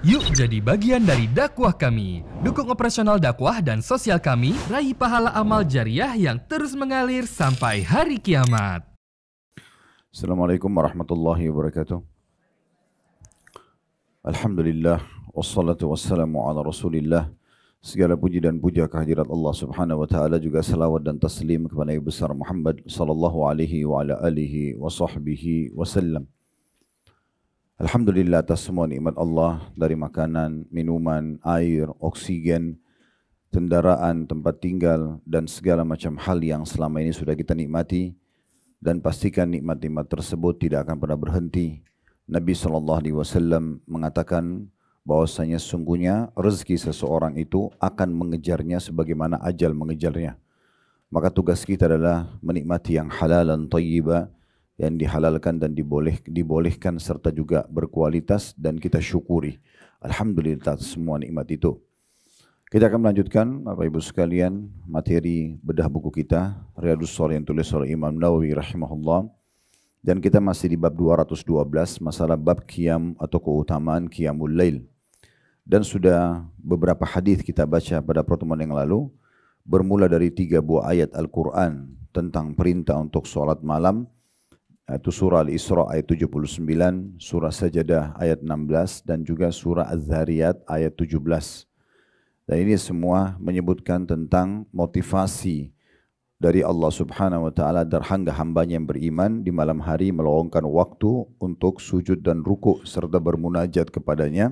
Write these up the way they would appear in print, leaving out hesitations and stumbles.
Yuk jadi bagian dari dakwah kami. Dukung operasional dakwah dan sosial kami, raih pahala amal jariah yang terus mengalir sampai hari kiamat. Assalamualaikum warahmatullahi wabarakatuh. Alhamdulillah, wassalatu wassalamu ala rasulillah. Segala puji dan puja kehadirat Allah subhanahu wa ta'ala, juga salawat dan taslim kepada Nabi besar Muhammad sallallahu alaihi wa ala alihi wa sahbihi wasallam. Alhamdulillah atas semua nikmat Allah dari makanan, minuman, air, oksigen, kendaraan, tempat tinggal, dan segala macam hal yang selama ini sudah kita nikmati. Dan pastikan nikmat-nikmat tersebut tidak akan pernah berhenti. Nabi SAW mengatakan bahwasanya sungguhnya rezeki seseorang itu akan mengejarnya sebagaimana ajal mengejarnya. Maka tugas kita adalah menikmati yang halal dan thayyibah, yang dihalalkan dan dibolehkan serta juga berkualitas, dan kita syukuri. Alhamdulillah atas semua nikmat itu. Kita akan melanjutkan Bapak Ibu sekalian materi bedah buku kita Riyadhus Shalihin yang tulis oleh Imam Nawawi rahimahullah, dan kita masih di bab 212 masalah bab qiyam atau keutamaan qiyamul lail. Dan sudah beberapa hadis kita baca pada pertemuan yang lalu, bermula dari 3 buah ayat Al-Quran tentang perintah untuk sholat malam, yaitu surah Al-Isra ayat 79, surah Sajadah ayat 16, dan juga surah Az-Zariyat ayat 17. Dan ini semua menyebutkan tentang motivasi dari Allah subhanahu wa ta'ala terhadap hambanya yang beriman di malam hari meluangkan waktu untuk sujud dan ruku serta bermunajat kepadanya.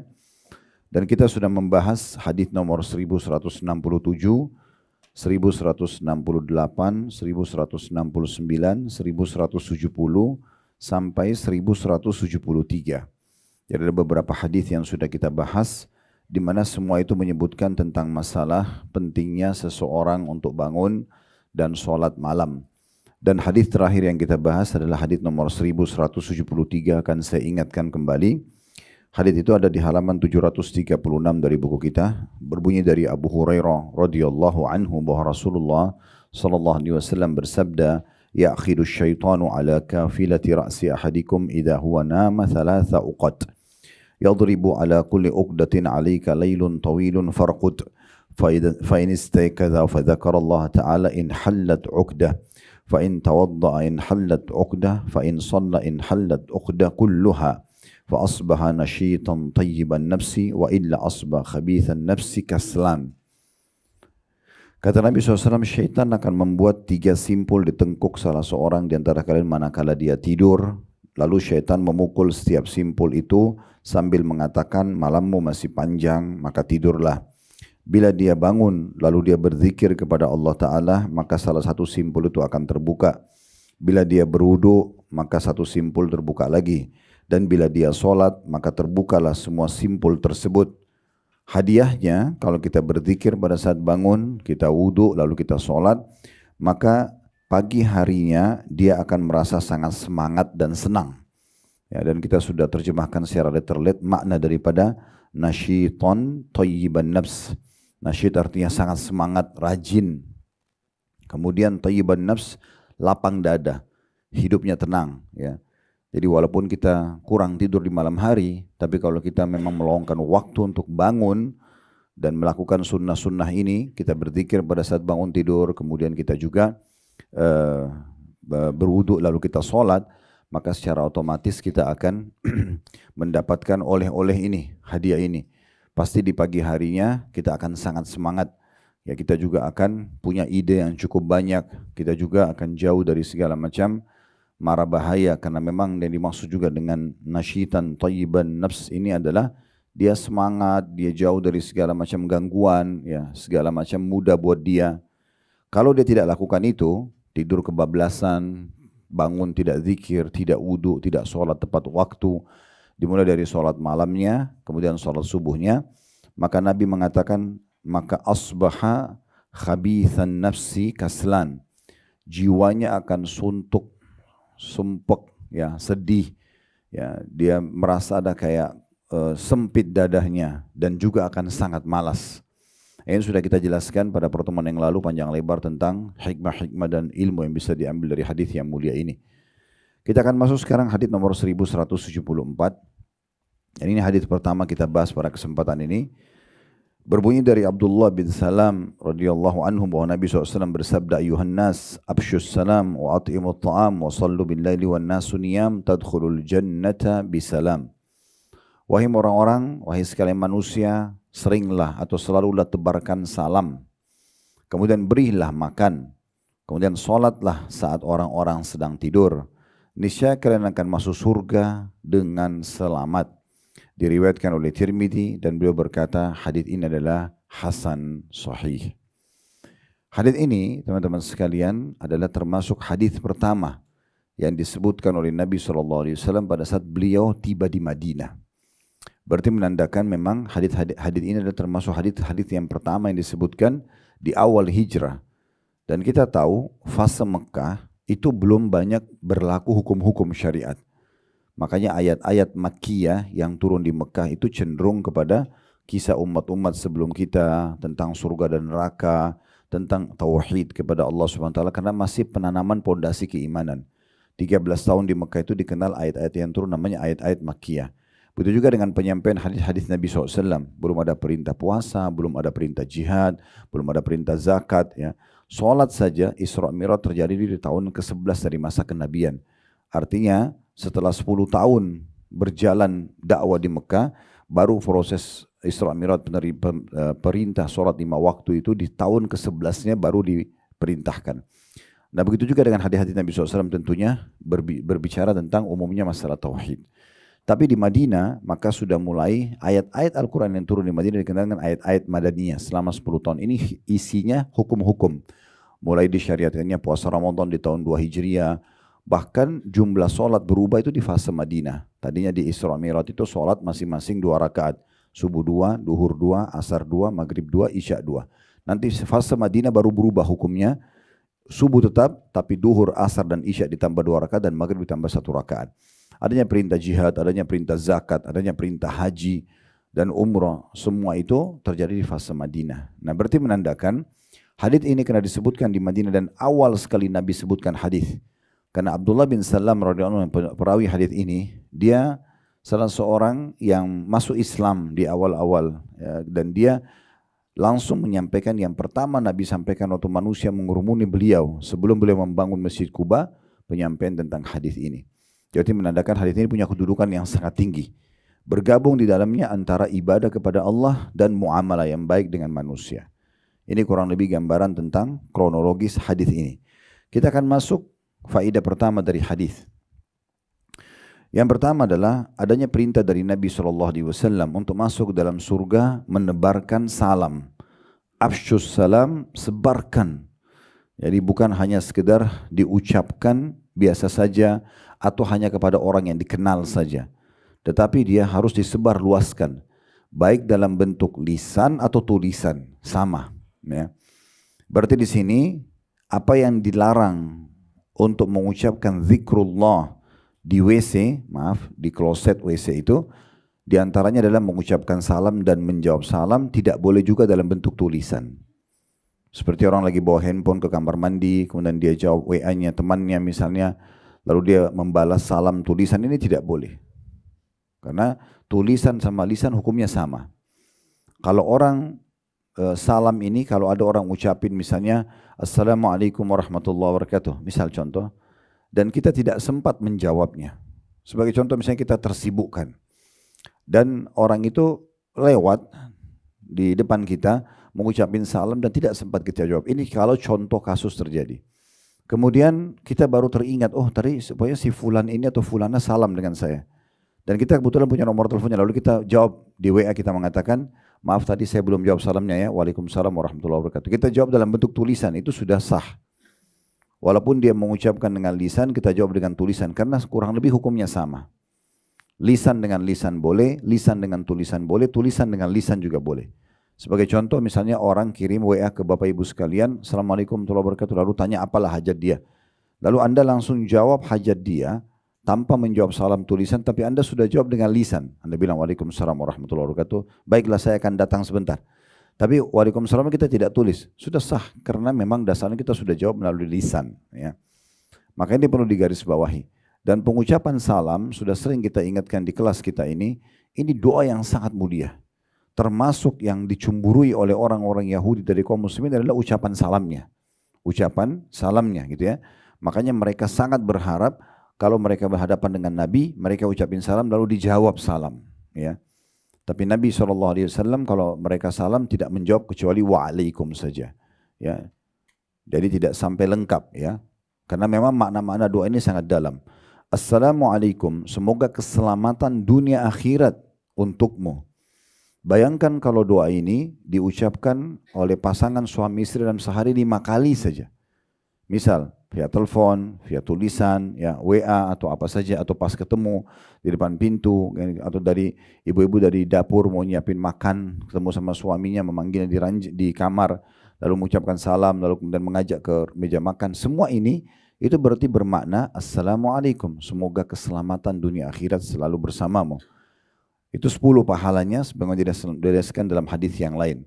Dan kita sudah membahas hadis nomor 1167, 1168, 1169, 1170 sampai 1173. Jadi ada beberapa hadis yang sudah kita bahas, di mana semua itu menyebutkan tentang masalah pentingnya seseorang untuk bangun dan sholat malam. Dan hadis terakhir yang kita bahas adalah hadis nomor 1173, akan saya ingatkan kembali. Hadis itu ada di halaman 736 dari buku kita, berbunyi dari Abu Hurairah radhiyallahu anhu bahwa Rasulullah sallallahu alaihi wasallam bersabda, "Ya'khidu syaitanu ala kafilati ra'si ahadikum idza huwa nama thalatha uqad. Yadribu ala kulli uqdatin 'alayka laylun tawilun farqud. Fa in istayqadha fa dzakara Allah ta'ala in hallat 'uqdah. Fa in tawadda'a in hallat 'uqdah. Fa in shalla in hallat 'uqdah kulluha. Fa asbaha nashitan tayyiban nafsi wa illa asbah khabithan nafsi kaslan." Kata Nabi SAW, syaitan akan membuat 3 simpul di tengkuk salah seorang di antara kalian manakala dia tidur. Lalu syaitan memukul setiap simpul itu sambil mengatakan, malammu masih panjang, maka tidurlah. Bila dia bangun, lalu dia berzikir kepada Allah Ta'ala, maka salah satu simpul itu akan terbuka. Bila dia berwudu, maka satu simpul terbuka lagi. Dan bila dia sholat, maka terbukalah semua simpul tersebut. Hadiahnya, kalau kita berzikir pada saat bangun, kita wudu, lalu kita sholat, maka pagi harinya dia akan merasa sangat semangat dan senang. Ya, dan kita sudah terjemahkan secara letterlet makna daripada nasyiton thayyiban nafs. Nasyid artinya sangat semangat, rajin. Kemudian thayyiban nafs, lapang dada, hidupnya tenang. Ya. Jadi walaupun kita kurang tidur di malam hari, tapi kalau kita memang meluangkan waktu untuk bangun dan melakukan sunnah-sunnah ini, kita berzikir pada saat bangun tidur, kemudian kita juga berwudu lalu kita sholat, maka secara otomatis kita akan mendapatkan oleh-oleh ini, hadiah ini. Pasti di pagi harinya kita akan sangat semangat. Ya, kita juga akan punya ide yang cukup banyak. Kita juga akan jauh dari segala macam mara bahaya, karena memang yang dimaksud juga dengan nasyitan thayyiban nafs ini adalah dia semangat, dia jauh dari segala macam gangguan, ya, segala macam mudah buat dia. Kalau dia tidak lakukan itu, tidur kebablasan, bangun tidak zikir, tidak wudu, tidak sholat tepat waktu, dimulai dari sholat malamnya, kemudian sholat subuhnya, maka Nabi mengatakan, maka asbaha khabithan nafsi kaslan. Jiwanya akan suntuk, sumpek, ya, sedih, ya, dia merasa ada kayak sempit dadahnya, dan juga akan sangat malas. Ini sudah kita jelaskan pada pertemuan yang lalu panjang lebar tentang hikmah-hikmah dan ilmu yang bisa diambil dari hadis yang mulia ini. Kita akan masuk sekarang hadis nomor 1174. Dan ini hadis pertama kita bahas pada kesempatan ini. Berbunyi dari Abdullah bin Salam radhiyallahu anhu bahwa Nabi SAW bersabda, "Ayuhan nas, abshus salam wa at'imut ta'am wa sallu bil laili wan nasu niyam tadkhulul jannata bisalam." Wahai orang-orang, wahai sekalian manusia, seringlah atau selalulah tebarkan salam. Kemudian berilah makan. Kemudian solatlah saat orang-orang sedang tidur. Niscaya kalian akan masuk surga dengan selamat. Diriwayatkan oleh Tirmidzi dan beliau berkata hadis ini adalah hasan sahih. Hadis ini teman-teman sekalian adalah termasuk hadis pertama yang disebutkan oleh Nabi SAW pada saat beliau tiba di Madinah. Berarti menandakan memang hadis ini adalah termasuk hadis yang pertama yang disebutkan di awal hijrah. Dan kita tahu fase Mekah itu belum banyak berlaku hukum-hukum syariat. Makanya ayat-ayat Makkiyah yang turun di Mekah itu cenderung kepada kisah umat-umat sebelum kita tentang surga dan neraka, tentang tauhid kepada Allah SWT karena masih penanaman pondasi keimanan. 13 tahun di Mekah itu dikenal ayat-ayat yang turun namanya ayat-ayat Makkiyah. Begitu juga dengan penyampaian hadis-hadis Nabi SAW. Belum ada perintah puasa, belum ada perintah jihad, belum ada perintah zakat. Ya. Salat saja Isra Mi'raj terjadi di tahun ke-11 dari masa kenabian. Artinya setelah 10 tahun berjalan dakwah di Mekah, baru proses Isra Mi'raj perintah sholat 5 waktu itu di tahun ke-11-nya baru diperintahkan. Nah begitu juga dengan hadis-hadis Nabi SAW tentunya berbicara tentang umumnya masalah tauhid. Tapi di Madinah maka sudah mulai ayat-ayat Al-Quran yang turun di Madinah dikenal dengan ayat-ayat Madaniyah selama 10 tahun. Ini isinya hukum-hukum. Mulai disyariatkannya puasa Ramadan di tahun 2 Hijriah. Bahkan jumlah solat berubah itu di fase Madinah. Tadinya di Isra Mi'raj itu solat masing-masing 2 rakaat. Subuh 2, duhur 2, asar 2, maghrib 2, isya 2. Nanti fase Madinah baru berubah hukumnya. Subuh tetap, tapi duhur, asar dan isya ditambah 2 rakaat dan maghrib ditambah 1 rakaat. Adanya perintah jihad, adanya perintah zakat, adanya perintah haji dan umrah. Semua itu terjadi di fase Madinah. Nah berarti menandakan hadis ini kena disebutkan di Madinah dan awal sekali Nabi sebutkan hadis. Karena Abdullah bin Salam radhiyallahu anhu perawi hadis ini, dia salah seorang yang masuk Islam di awal-awal ya, dan dia langsung menyampaikan yang pertama Nabi sampaikan waktu manusia mengurumuni beliau sebelum beliau membangun Masjid Quba, penyampaian tentang hadis ini. Jadi menandakan hadis ini punya kedudukan yang sangat tinggi. Bergabung di dalamnya antara ibadah kepada Allah dan muamalah yang baik dengan manusia. Ini kurang lebih gambaran tentang kronologis hadis ini. Kita akan masuk faedah pertama dari hadis. Yang pertama adalah adanya perintah dari Nabi SAW untuk masuk dalam surga menebarkan salam. Afshus salam, sebarkan. Jadi bukan hanya sekedar diucapkan biasa saja atau hanya kepada orang yang dikenal saja. Tetapi dia harus disebar luaskan. Baik dalam bentuk lisan atau tulisan, sama. Ya. Berarti di sini apa yang dilarang untuk mengucapkan zikrullah di WC, di kloset WC itu, diantaranya adalah mengucapkan salam dan menjawab salam, tidak boleh juga dalam bentuk tulisan. Seperti orang lagi bawa handphone ke kamar mandi, kemudian dia jawab WA-nya temannya misalnya, lalu dia membalas salam tulisan, ini tidak boleh. Karena tulisan sama lisan hukumnya sama. Kalau orang salam ini, kalau ada orang ucapin misalnya, Assalamualaikum warahmatullahi wabarakatuh, misal contoh, dan kita tidak sempat menjawabnya. Sebagai contoh misalnya kita tersibukkan, dan orang itu lewat di depan kita, mengucapin salam dan tidak sempat kita jawab. Ini kalau contoh kasus terjadi. Kemudian kita baru teringat, oh tadi supaya si fulan ini atau fulana salam dengan saya. Dan kita kebetulan punya nomor teleponnya, lalu kita jawab di WA, kita mengatakan, maaf tadi saya belum jawab salamnya ya, waalaikumsalam warahmatullahi wabarakatuh. Kita jawab dalam bentuk tulisan, itu sudah sah. Walaupun dia mengucapkan dengan lisan, kita jawab dengan tulisan, karena kurang lebih hukumnya sama. Lisan dengan lisan boleh, lisan dengan tulisan boleh, tulisan dengan lisan juga boleh. Sebagai contoh misalnya orang kirim WA ke Bapak Ibu sekalian, Assalamualaikum warahmatullahi wabarakatuh, lalu tanya apalah hajat dia. Lalu Anda langsung jawab hajat dia, tanpa menjawab salam tulisan, tapi Anda sudah jawab dengan lisan. Anda bilang waalaikumsalam warahmatullahi wabarakatuh, baiklah saya akan datang sebentar. Tapi waalaikumsalam kita tidak tulis, sudah sah karena memang dasarnya kita sudah jawab melalui lisan. Ya. Makanya ini perlu digarisbawahi. Dan pengucapan salam sudah sering kita ingatkan di kelas kita ini doa yang sangat mulia. Termasuk yang dicemburui oleh orang-orang Yahudi dari kaum muslimin adalah ucapan salamnya. Ucapan salamnya gitu ya. Makanya mereka sangat berharap kalau mereka berhadapan dengan Nabi, mereka ucapin salam lalu dijawab salam. Ya. Tapi Nabi SAW kalau mereka salam tidak menjawab kecuali wa'alaikum saja. Ya. Jadi tidak sampai lengkap ya. Karena memang makna-makna doa ini sangat dalam. Assalamualaikum, semoga keselamatan dunia akhirat untukmu. Bayangkan kalau doa ini diucapkan oleh pasangan suami istri dalam sehari 5 kali saja. Misal via telepon, via tulisan, ya WA atau apa saja, atau pas ketemu di depan pintu, atau dari ibu-ibu dari dapur mau nyiapin makan, ketemu sama suaminya memanggilnya di kamar, lalu mengucapkan salam, lalu kemudian mengajak ke meja makan. Semua ini itu berarti bermakna Assalamualaikum, semoga keselamatan dunia akhirat selalu bersamamu. Itu 10 pahalanya sebagaimana dijelaskan dalam hadis yang lain.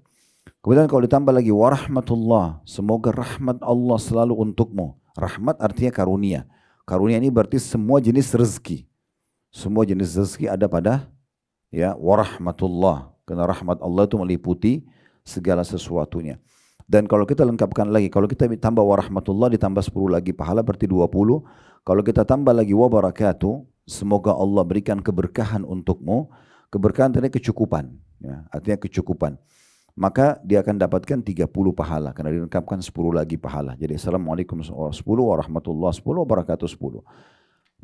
Kemudian kalau ditambah lagi warahmatullah, semoga rahmat Allah selalu untukmu. Rahmat artinya karunia. Karunia ini berarti semua jenis rezeki. Semua jenis rezeki ada pada ya warahmatullah. Karena rahmat Allah itu meliputi segala sesuatunya. Dan kalau kita lengkapkan lagi, kalau kita tambah warahmatullah ditambah 10 lagi pahala berarti 20. Kalau kita tambah lagi wabarakatuh, semoga Allah berikan keberkahan untukmu. Keberkahan tadi kecukupan, ya, artinya kecukupan. Maka dia akan dapatkan 30 pahala karena dilengkapkan 10 lagi pahala. Jadi assalamualaikum 10, warahmatullah 10, wabarakatuh 10.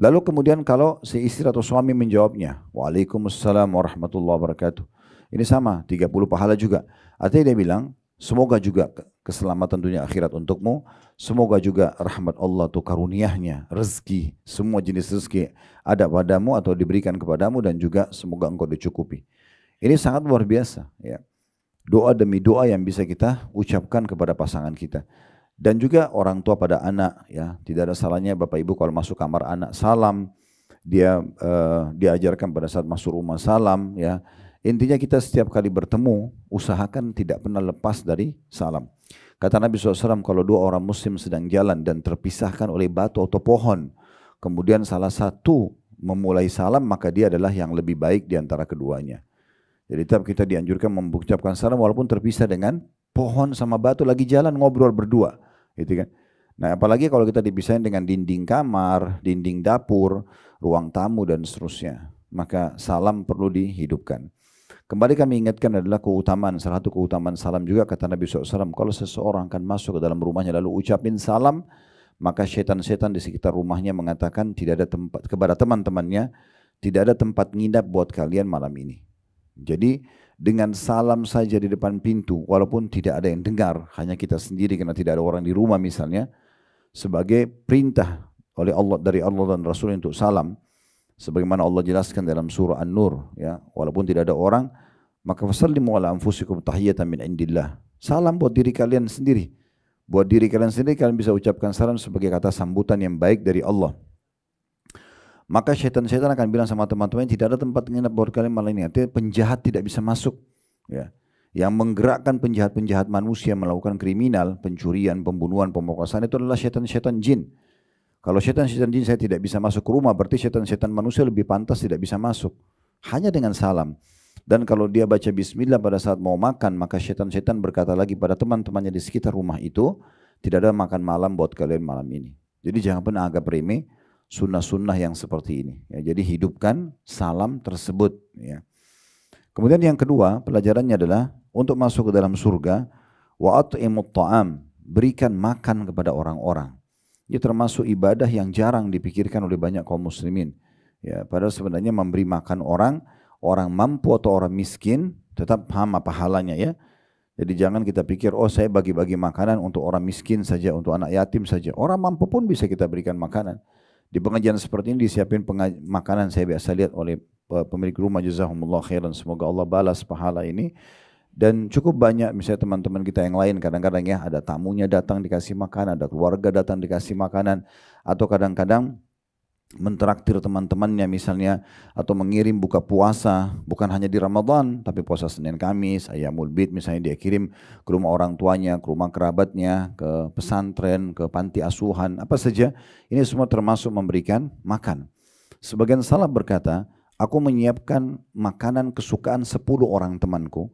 Lalu kemudian kalau si istri atau suami menjawabnya, waalaikumsalam warahmatullahi wabarakatuh. Ini sama, 30 pahala juga. Artinya dia bilang, semoga juga keselamatan dunia akhirat untukmu. Semoga juga rahmat Allah itu karuniahnya, rezeki, semua jenis rezeki ada padamu atau diberikan kepadamu dan juga semoga engkau dicukupi. Ini sangat luar biasa. Ya. Doa demi doa yang bisa kita ucapkan kepada pasangan kita. Dan juga orang tua pada anak. Ya. Tidak ada salahnya Bapak Ibu kalau masuk kamar anak salam. Dia diajarkan pada saat masuk rumah salam. Ya. Intinya kita setiap kali bertemu, usahakan tidak pernah lepas dari salam. Kata Nabi SAW, kalau dua orang muslim sedang jalan dan terpisahkan oleh batu atau pohon, kemudian salah satu memulai salam, maka dia adalah yang lebih baik di antara keduanya. Jadi tetap kita dianjurkan mengucapkan salam walaupun terpisah dengan pohon sama batu lagi jalan ngobrol berdua. Gitu kan? Nah apalagi kalau kita dipisahin dengan dinding kamar, dinding dapur, ruang tamu dan seterusnya. Maka salam perlu dihidupkan. Kembali kami ingatkan adalah keutamaan, salah satu keutamaan salam juga kata Nabi SAW, kalau seseorang akan masuk ke dalam rumahnya lalu ucapin salam, maka setan-setan di sekitar rumahnya mengatakan tidak ada tempat, kepada teman-temannya, tidak ada tempat nginap buat kalian malam ini. Jadi dengan salam saja di depan pintu, walaupun tidak ada yang dengar, hanya kita sendiri karena tidak ada orang di rumah misalnya, sebagai perintah oleh Allah dari Allah dan Rasul untuk salam, sebagaimana Allah jelaskan dalam surah An-Nur, ya, walaupun tidak ada orang, maka fasallimu ala anfusikum tahiyatan min indillah. Salam buat diri kalian sendiri. Buat diri kalian sendiri kalian bisa ucapkan salam sebagai kata sambutan yang baik dari Allah. Maka syaitan-syaitan akan bilang sama teman-teman, tidak ada tempat nginap buat kalian malam ini. Artinya penjahat tidak bisa masuk. Ya. Yang menggerakkan penjahat-penjahat manusia melakukan kriminal, pencurian, pembunuhan, pemerkosaan itu adalah syaitan-syaitan jin. Kalau syaitan-syaitan jin saya tidak bisa masuk ke rumah, berarti syaitan-syaitan manusia lebih pantas tidak bisa masuk. Hanya dengan salam. Dan kalau dia baca bismillah pada saat mau makan, maka syaitan-syaitan berkata lagi pada teman-temannya di sekitar rumah itu, tidak ada makan malam buat kalian malam ini. Jadi jangan pernah anggap remeh sunnah-sunnah yang seperti ini. Ya, jadi hidupkan salam tersebut. Ya. Kemudian yang kedua, pelajarannya adalah untuk masuk ke dalam surga, wa at'imut ta'am, berikan makan kepada orang-orang. Ini termasuk ibadah yang jarang dipikirkan oleh banyak kaum muslimin. Ya, padahal sebenarnya memberi makan orang mampu atau orang miskin tetap sama pahalanya ya. Jadi jangan kita pikir, oh saya bagi-bagi makanan untuk orang miskin saja, untuk anak yatim saja. Orang mampu pun bisa kita berikan makanan. Di pengajian seperti ini disiapin makanan saya biasa lihat oleh pemilik rumah, jazahumullah khairan, semoga Allah balas pahala ini. Dan cukup banyak misalnya teman-teman kita yang lain kadang-kadang ya ada tamunya datang dikasih makanan, ada keluarga datang dikasih makanan, atau kadang-kadang mentraktir teman-temannya misalnya, atau mengirim buka puasa, bukan hanya di Ramadan, tapi puasa Senin Kamis, Ayyamul Bid misalnya dia kirim ke rumah orang tuanya, ke rumah kerabatnya, ke pesantren, ke panti asuhan, apa saja, ini semua termasuk memberikan makan. Sebagian salaf berkata, aku menyiapkan makanan kesukaan 10 orang temanku,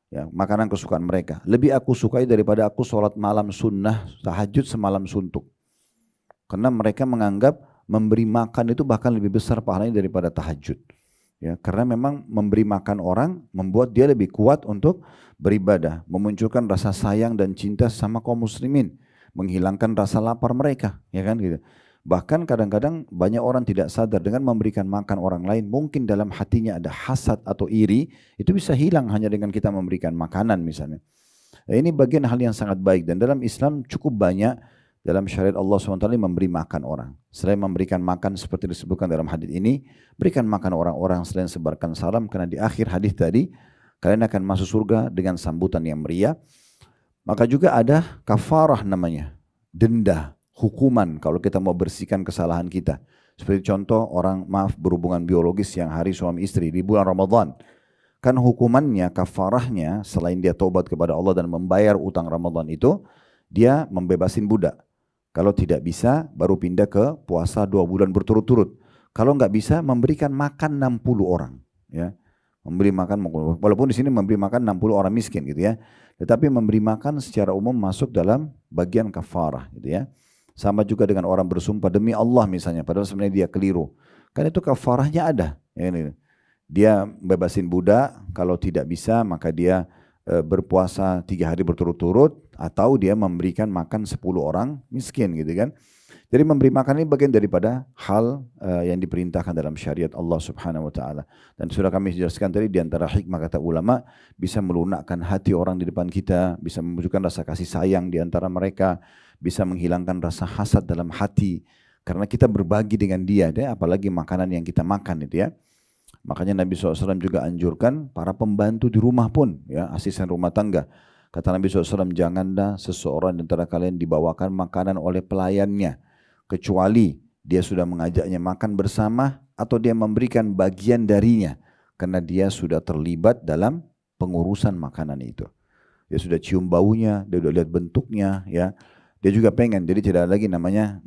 ya, makanan kesukaan mereka, lebih aku sukai daripada aku sholat malam sunnah, tahajud semalam suntuk. Karena mereka menganggap memberi makan itu bahkan lebih besar pahalanya daripada tahajud. Ya, karena memang memberi makan orang membuat dia lebih kuat untuk beribadah, memunculkan rasa sayang dan cinta sama kaum muslimin, menghilangkan rasa lapar mereka, ya kan gitu. Bahkan kadang-kadang banyak orang tidak sadar dengan memberikan makan orang lain, mungkin dalam hatinya ada hasad atau iri, itu bisa hilang hanya dengan kita memberikan makanan misalnya. Nah, ini bagian hal yang sangat baik, dan dalam Islam cukup banyak dalam syariat Allah SWT memberi makan orang. Selain memberikan makan seperti disebutkan dalam hadis ini, berikan makan orang-orang selain sebarkan salam, karena di akhir hadis tadi kalian akan masuk surga dengan sambutan yang meriah. Maka juga ada kafarah namanya, denda, hukuman kalau kita mau bersihkan kesalahan kita. Seperti contoh orang berhubungan biologis yang hari suami istri di bulan Ramadan. Kan hukumannya, kafarahnya selain dia taubat kepada Allah dan membayar utang Ramadan itu, dia membebasin budak. Kalau tidak bisa, baru pindah ke puasa 2 bulan berturut-turut. Kalau nggak bisa, memberikan makan 60 orang. Ya, memberi makan, walaupun di sini memberi makan 60 orang miskin gitu ya. Tetapi memberi makan secara umum masuk dalam bagian kafarah gitu ya. Sama juga dengan orang bersumpah demi Allah misalnya, padahal sebenarnya dia keliru. Kan itu kafarahnya ada. Ya, dia bebasin budak, kalau tidak bisa maka dia berpuasa 3 hari berturut-turut, atau dia memberikan makan 10 orang miskin gitu kan. Jadi memberi makan ini bagian daripada hal yang diperintahkan dalam syariat Allah Subhanahu wa taala. Dan sudah kami jelaskan tadi, di antara hikmah kata ulama, bisa melunakkan hati orang di depan kita, bisa menunjukkan rasa kasih sayang di antara mereka, bisa menghilangkan rasa hasad dalam hati karena kita berbagi dengan dia, apalagi makanan yang kita makan itu ya. Makanya Nabi SAW juga anjurkan para pembantu di rumah pun, ya, asisten rumah tangga. Kata Nabi SAW, janganlah seseorang di antara kalian dibawakan makanan oleh pelayannya, kecuali dia sudah mengajaknya makan bersama atau dia memberikan bagian darinya, karena dia sudah terlibat dalam pengurusan makanan itu. Dia sudah cium baunya, dia sudah lihat bentuknya, ya. Dia juga pengen, jadi tidak lagi namanya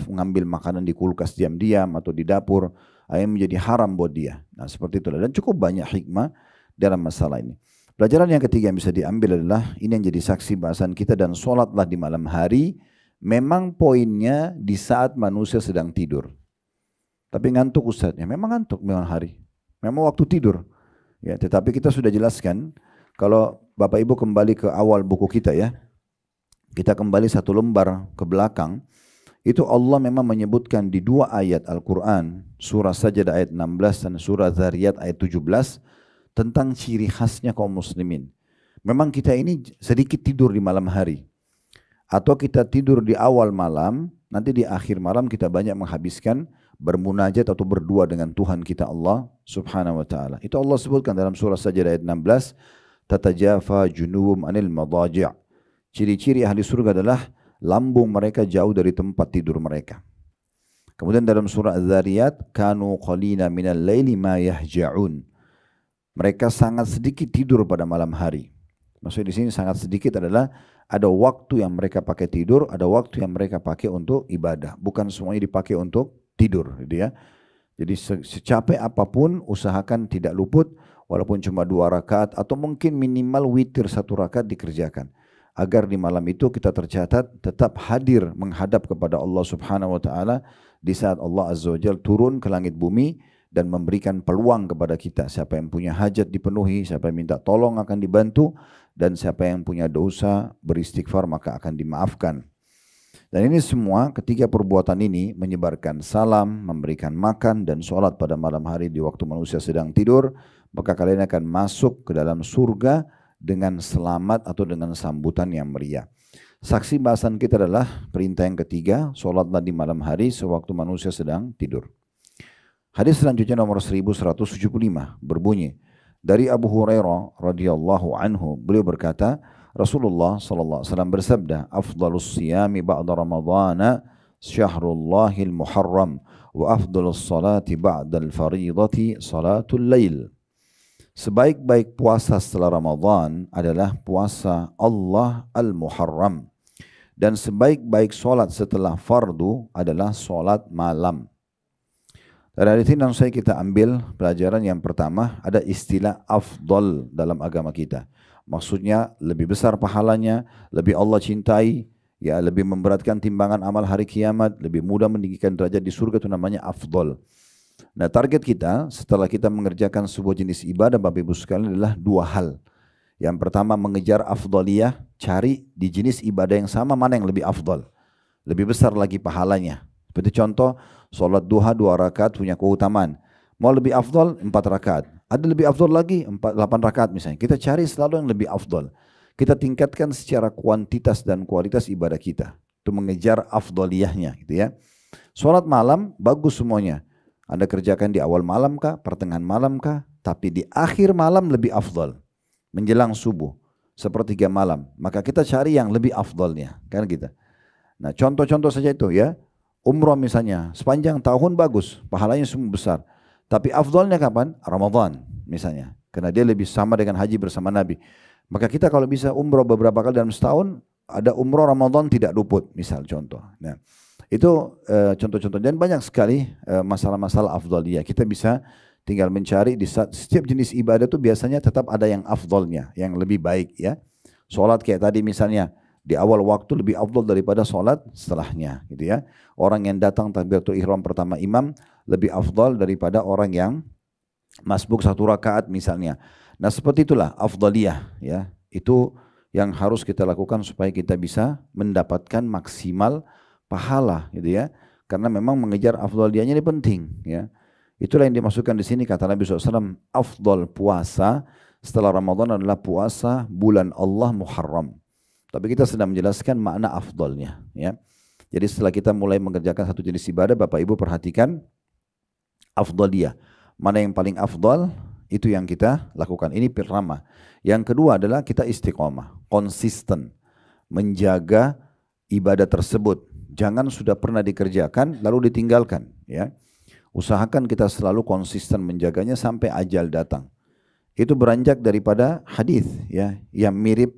ngambil makanan di kulkas diam-diam atau di dapur, yang menjadi haram buat dia. Nah seperti itulah, dan cukup banyak hikmah dalam masalah ini. Pelajaran yang ketiga yang bisa diambil adalah, ini yang jadi saksi bahasan kita, dan sholatlah di malam hari, memang poinnya di saat manusia sedang tidur. Tapi ngantuk ustadznya, memang ngantuk malam hari, memang waktu tidur. Ya, tetapi kita sudah jelaskan, kalau Bapak Ibu kembali ke awal buku kita ya, kita kembali 1 lembar ke belakang, itu Allah memang menyebutkan di 2 ayat Al-Quran, surah Sajdah ayat 16 dan surah Zariyat ayat 17, tentang ciri khasnya kaum muslimin. Memang kita ini sedikit tidur di malam hari, atau kita tidur di awal malam, nanti di akhir malam kita banyak menghabiskan bermunajat atau berdua dengan Tuhan kita Allah Subhanahu wa taala. Itu Allah sebutkan dalam surah Sajdah ayat 16, tatajafa junubum anil madaji'. Ciri-ciri ahli surga adalah lambung mereka jauh dari tempat tidur mereka. Kemudian dalam surah Az-Zariyat, kanu qalina minal laili ma yahja'un. Mereka sangat sedikit tidur pada malam hari. Maksudnya di sini sangat sedikit adalah ada waktu yang mereka pakai tidur, ada waktu yang mereka pakai untuk ibadah. Bukan semuanya dipakai untuk tidur, gitu ya. Jadi secapek apapun usahakan tidak luput, walaupun cuma 2 rakaat atau mungkin minimal witir 1 rakaat dikerjakan. Agar di malam itu kita tercatat tetap hadir menghadap kepada Allah Subhanahu wa taala di saat Allah Azza wa Jalla turun ke langit bumi dan memberikan peluang kepada kita. Siapa yang punya hajat dipenuhi, siapa yang minta tolong akan dibantu, dan siapa yang punya dosa beristighfar maka akan dimaafkan. Dan ini semua, ketiga perbuatan ini, menyebarkan salam, memberikan makan dan sholat pada malam hari di waktu manusia sedang tidur, maka kalian akan masuk ke dalam surga dengan selamat atau dengan sambutan yang meriah. Saksi bahasan kita adalah perintah yang ketiga, sholatlah di malam hari sewaktu manusia sedang tidur. Hadis selanjutnya nomor 1175 berbunyi, dari Abu Hurairah radhiyallahu anhu, beliau berkata, Rasulullah sallallahu alaihi wasallam bersabda, afdhalus siyami ba'da ramadhana syahrullahil muharram wa afdhalus salati ba'dal fardhati salatul lail. Sebaik-baik puasa setelah Ramadan adalah puasa Allah al-Muharram. Dan sebaik-baik solat setelah fardu adalah solat malam. Dari sini langsung kita ambil pelajaran yang pertama, ada istilah afdal dalam agama kita. Maksudnya lebih besar pahalanya, lebih Allah cintai, ya lebih memberatkan timbangan amal hari kiamat, lebih mudah meninggikan derajat di surga, itu namanya afdal. Nah, target kita setelah kita mengerjakan sebuah jenis ibadah Bapak Ibu sekalian adalah dua hal. Yang pertama mengejar afdaliyah, cari di jenis ibadah yang sama mana yang lebih afdal, lebih besar lagi pahalanya. Seperti contoh, sholat duha 2 rakaat punya keutamaan. Mau lebih afdal 4 rakaat. Ada lebih afdal lagi 8 rakaat misalnya. Kita cari selalu yang lebih afdal. Kita tingkatkan secara kuantitas dan kualitas ibadah kita. Itu mengejar afdaliyahnya gitu ya. Sholat malam bagus semuanya. Anda kerjakan di awal malam kah, pertengahan malam kah, tapi di akhir malam lebih afdal. Menjelang subuh, sepertiga malam. Maka kita cari yang lebih afdalnya. Kan kita. Nah contoh-contoh saja itu ya. Umrah misalnya, sepanjang tahun bagus, pahalanya semua besar. Tapi afdalnya kapan? Ramadan misalnya. Karena dia lebih sama dengan haji bersama Nabi. Maka kita kalau bisa umrah beberapa kali dalam setahun, ada umrah Ramadan tidak luput, misal contoh. Nah, itu contoh-contoh. Dan banyak sekali masalah-masalah afdaliyah. Kita bisa tinggal mencari di setiap jenis ibadah itu biasanya tetap ada yang afdalnya, yang lebih baik ya. Sholat kayak tadi misalnya, di awal waktu lebih afdal daripada sholat setelahnya gitu ya. Orang yang datang takbiratul ihram pertama imam lebih afdal daripada orang yang masbuk 1 rakaat misalnya. Nah seperti itulah afdaliyah ya. Itu yang harus kita lakukan supaya kita bisa mendapatkan maksimal pahala gitu ya. Karena memang mengejar afdaliyahnya ini penting ya. Itulah yang dimasukkan di sini kata Nabi SAW, afdal puasa setelah Ramadan adalah puasa bulan Allah Muharram. Tapi kita sedang menjelaskan makna afdalnya ya. Jadi setelah kita mulai mengerjakan satu jenis ibadah, Bapak Ibu perhatikan afdaliyah. Mana yang paling afdal, itu yang kita lakukan. Ini pertama. Yang kedua adalah kita istiqomah, konsisten menjaga ibadah tersebut. Jangan sudah pernah dikerjakan lalu ditinggalkan ya. Usahakan kita selalu konsisten menjaganya sampai ajal datang. Itu beranjak daripada hadis ya yang mirip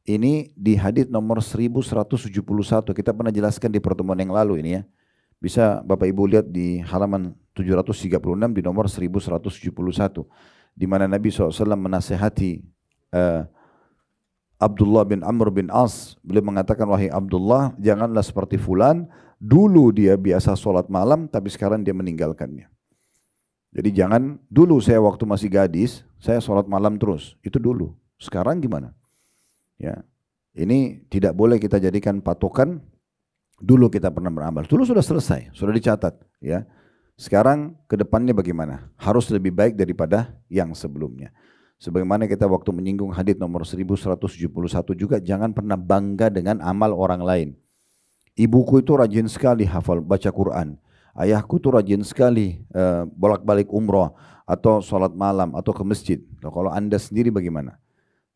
ini di hadis nomor 1171. Kita pernah jelaskan di pertemuan yang lalu ini ya. Bisa Bapak Ibu lihat di halaman 736 di nomor 1171 di mana Nabi SAW menasihati Abdullah bin Amr bin As. Beliau mengatakan, wahai Abdullah, janganlah seperti fulan. Dulu dia biasa sholat malam, tapi sekarang dia meninggalkannya. Jadi jangan, dulu saya waktu masih gadis, saya sholat malam terus. Itu dulu. Sekarang gimana? Ya, ini tidak boleh kita jadikan patokan. Dulu kita pernah beramal. Dulu sudah selesai, sudah dicatat. Ya, sekarang ke depannya bagaimana? Harus lebih baik daripada yang sebelumnya. Sebagaimana kita waktu menyinggung hadits nomor 1171 juga, jangan pernah bangga dengan amal orang lain. Ibuku itu rajin sekali hafal baca Quran. Ayahku itu rajin sekali bolak-balik umrah atau sholat malam atau ke masjid. Kalau Anda sendiri bagaimana?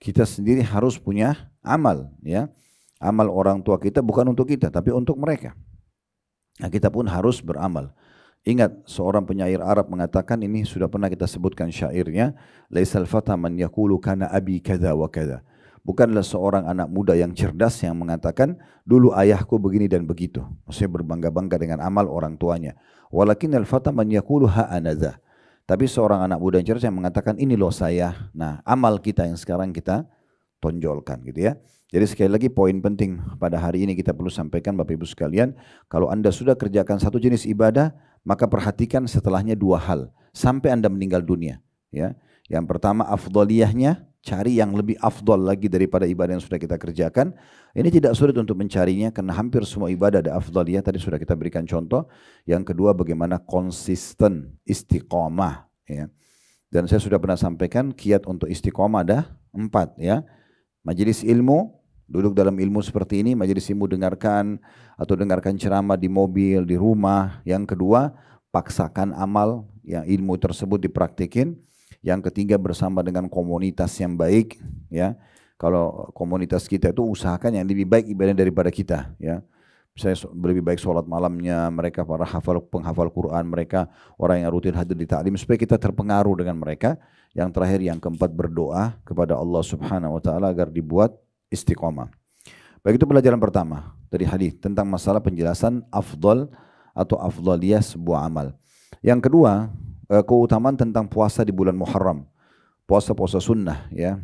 Kita sendiri harus punya amal, ya. Amal orang tua kita bukan untuk kita, tapi untuk mereka. Nah, kita pun harus beramal. Ingat, seorang penyair Arab mengatakan, ini sudah pernah kita sebutkan syairnya, laisal fata man yaqulu kana abi kadza wa kadza. Bukanlah seorang anak muda yang cerdas yang mengatakan, dulu ayahku begini dan begitu. Maksudnya berbangga-bangga dengan amal orang tuanya. Walakinnal fata man yaqulu ha anadza. Tapi seorang anak muda yang cerdas yang mengatakan, ini loh saya. Nah, amal kita yang sekarang kita tonjolkan gitu ya. Jadi sekali lagi poin penting pada hari ini kita perlu sampaikan Bapak Ibu sekalian, kalau Anda sudah kerjakan satu jenis ibadah, maka perhatikan setelahnya dua hal sampai Anda meninggal dunia, ya. Yang pertama afdaliyahnya, cari yang lebih afdal lagi daripada ibadah yang sudah kita kerjakan. Ini tidak sulit untuk mencarinya karena hampir semua ibadah ada afdaliyah, tadi sudah kita berikan contoh. Yang kedua bagaimana konsisten, istiqomah, ya. Dan saya sudah pernah sampaikan kiat untuk istiqomah ada 4, ya. Majelis ilmu, duduk dalam ilmu seperti ini, majelis ilmu dengarkan atau dengarkan ceramah di mobil, di rumah. Yang kedua, paksakan amal yang ilmu tersebut dipraktikin. Yang ketiga, bersama dengan komunitas yang baik, ya. Kalau komunitas kita itu usahakan yang lebih baik ibadah daripada kita, ya. Misalnya lebih baik sholat malamnya, mereka para penghafal Quran, mereka orang yang rutin hadir di ta'lim, supaya kita terpengaruh dengan mereka. Yang terakhir, yang keempat, berdoa kepada Allah Subhanahu wa Ta'ala agar dibuat istiqomah. Baik, itu pelajaran pertama dari hadis tentang masalah penjelasan afdal atau afdaliyah sebuah amal. Yang kedua, keutamaan tentang puasa di bulan Muharram, puasa-puasa sunnah ya.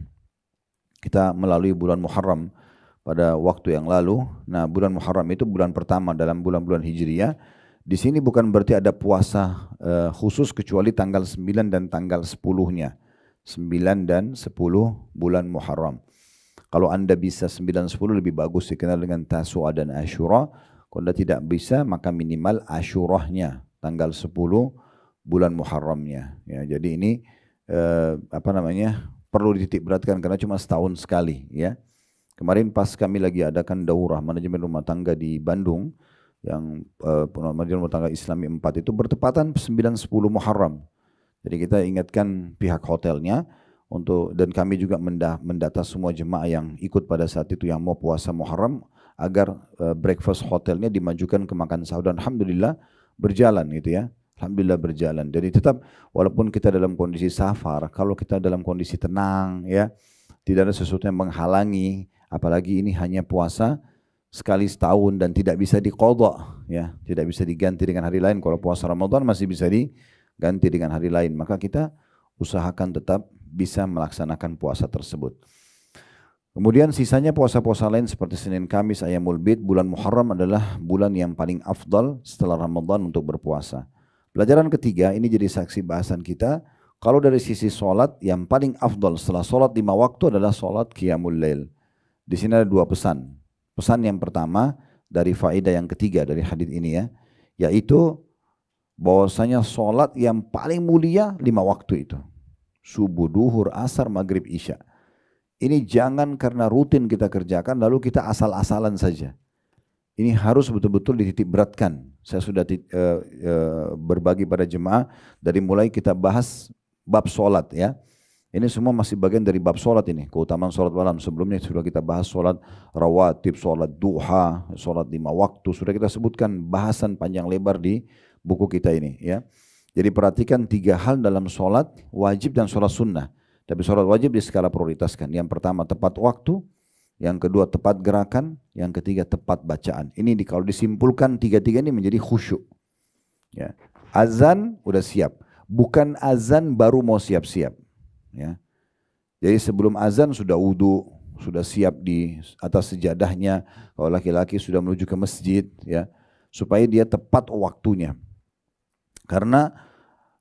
Kita melalui bulan Muharram pada waktu yang lalu. Nah, bulan Muharram itu bulan pertama dalam bulan-bulan Hijriyah. Di sini bukan berarti ada puasa khusus kecuali tanggal 9 dan tanggal 10-nya. 9 dan 10 bulan Muharram. Kalau Anda bisa 9 dan 10 lebih bagus, dikenal dengan Tasu'a dan Asyura. Kalau Anda tidak bisa, maka minimal Asyurahnya tanggal 10 bulan Muharramnya. Ya, jadi ini perlu dititik beratkan karena cuma setahun sekali ya. Kemarin pas kami lagi adakan daurah manajemen rumah tangga di Bandung, yang manajemen rumah tangga Islami 4 itu bertepatan 9-10 Muharram. Jadi kita ingatkan pihak hotelnya dan kami juga mendata semua jemaah yang ikut pada saat itu yang mau puasa Muharram agar breakfast hotelnya dimajukan ke makan sahur, dan alhamdulillah berjalan gitu ya. Alhamdulillah berjalan. Jadi tetap walaupun kita dalam kondisi safar, kalau kita dalam kondisi tenang ya, tidak ada sesuatu yang menghalangi, apalagi ini hanya puasa sekali setahun dan tidak bisa diqadha ya, tidak bisa diganti dengan hari lain. Kalau puasa Ramadan masih bisa diganti dengan hari lain, maka kita usahakan tetap bisa melaksanakan puasa tersebut. Kemudian sisanya puasa-puasa lain seperti Senin Kamis, Ayyamul Bid, bulan Muharram adalah bulan yang paling afdal setelah Ramadan untuk berpuasa. Pelajaran ketiga, ini jadi saksi bahasan kita. Kalau dari sisi sholat, yang paling afdal setelah sholat 5 waktu adalah sholat Qiyamul Lail. Di sini ada 2 pesan. Pesan yang pertama dari faedah yang ketiga dari hadis ini ya, yaitu bahwasanya sholat yang paling mulia 5 waktu itu. Subuh, duhur, asar, maghrib, isya. Ini jangan karena rutin kita kerjakan lalu kita asal-asalan saja. Ini harus betul-betul dititik beratkan. Saya sudah berbagi pada jemaah dari mulai kita bahas bab sholat ya. Ini semua masih bagian dari bab sholat ini. Keutamaan sholat malam. Sebelumnya sudah kita bahas sholat rawatib, sholat duha, sholat 5 waktu. Sudah kita sebutkan bahasan panjang lebar di buku kita ini ya. Jadi perhatikan 3 hal dalam sholat wajib dan sholat sunnah. Tapi sholat wajib di skala prioritaskan. Yang pertama tepat waktu. Yang kedua tepat gerakan, yang ketiga tepat bacaan. Ini kalau disimpulkan 3-3 ini menjadi khusyuk. Ya. Azan udah siap, bukan azan baru mau siap-siap. Ya. Jadi sebelum azan sudah wudu, sudah siap di atas sejadahnya. Kalau laki-laki sudah menuju ke masjid, ya, supaya dia tepat waktunya. Karena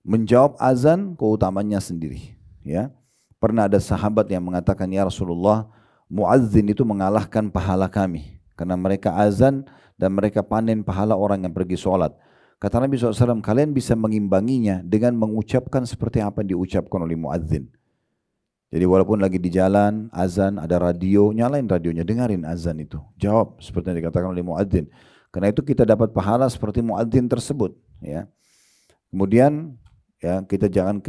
menjawab azan keutamanya sendiri. Ya. Pernah ada sahabat yang mengatakan, ya Rasulullah, muazzin itu mengalahkan pahala kami. Karena mereka azan dan mereka panen pahala orang yang pergi sholat. Kata Nabi SAW, kalian bisa mengimbanginya dengan mengucapkan seperti apa yang diucapkan oleh muazzin. Jadi walaupun lagi di jalan, azan, ada radio, nyalain radionya, dengarin azan itu. Jawab seperti yang dikatakan oleh muazzin. Karena itu kita dapat pahala seperti muazzin tersebut. Ya. Kemudian ya, kita jangan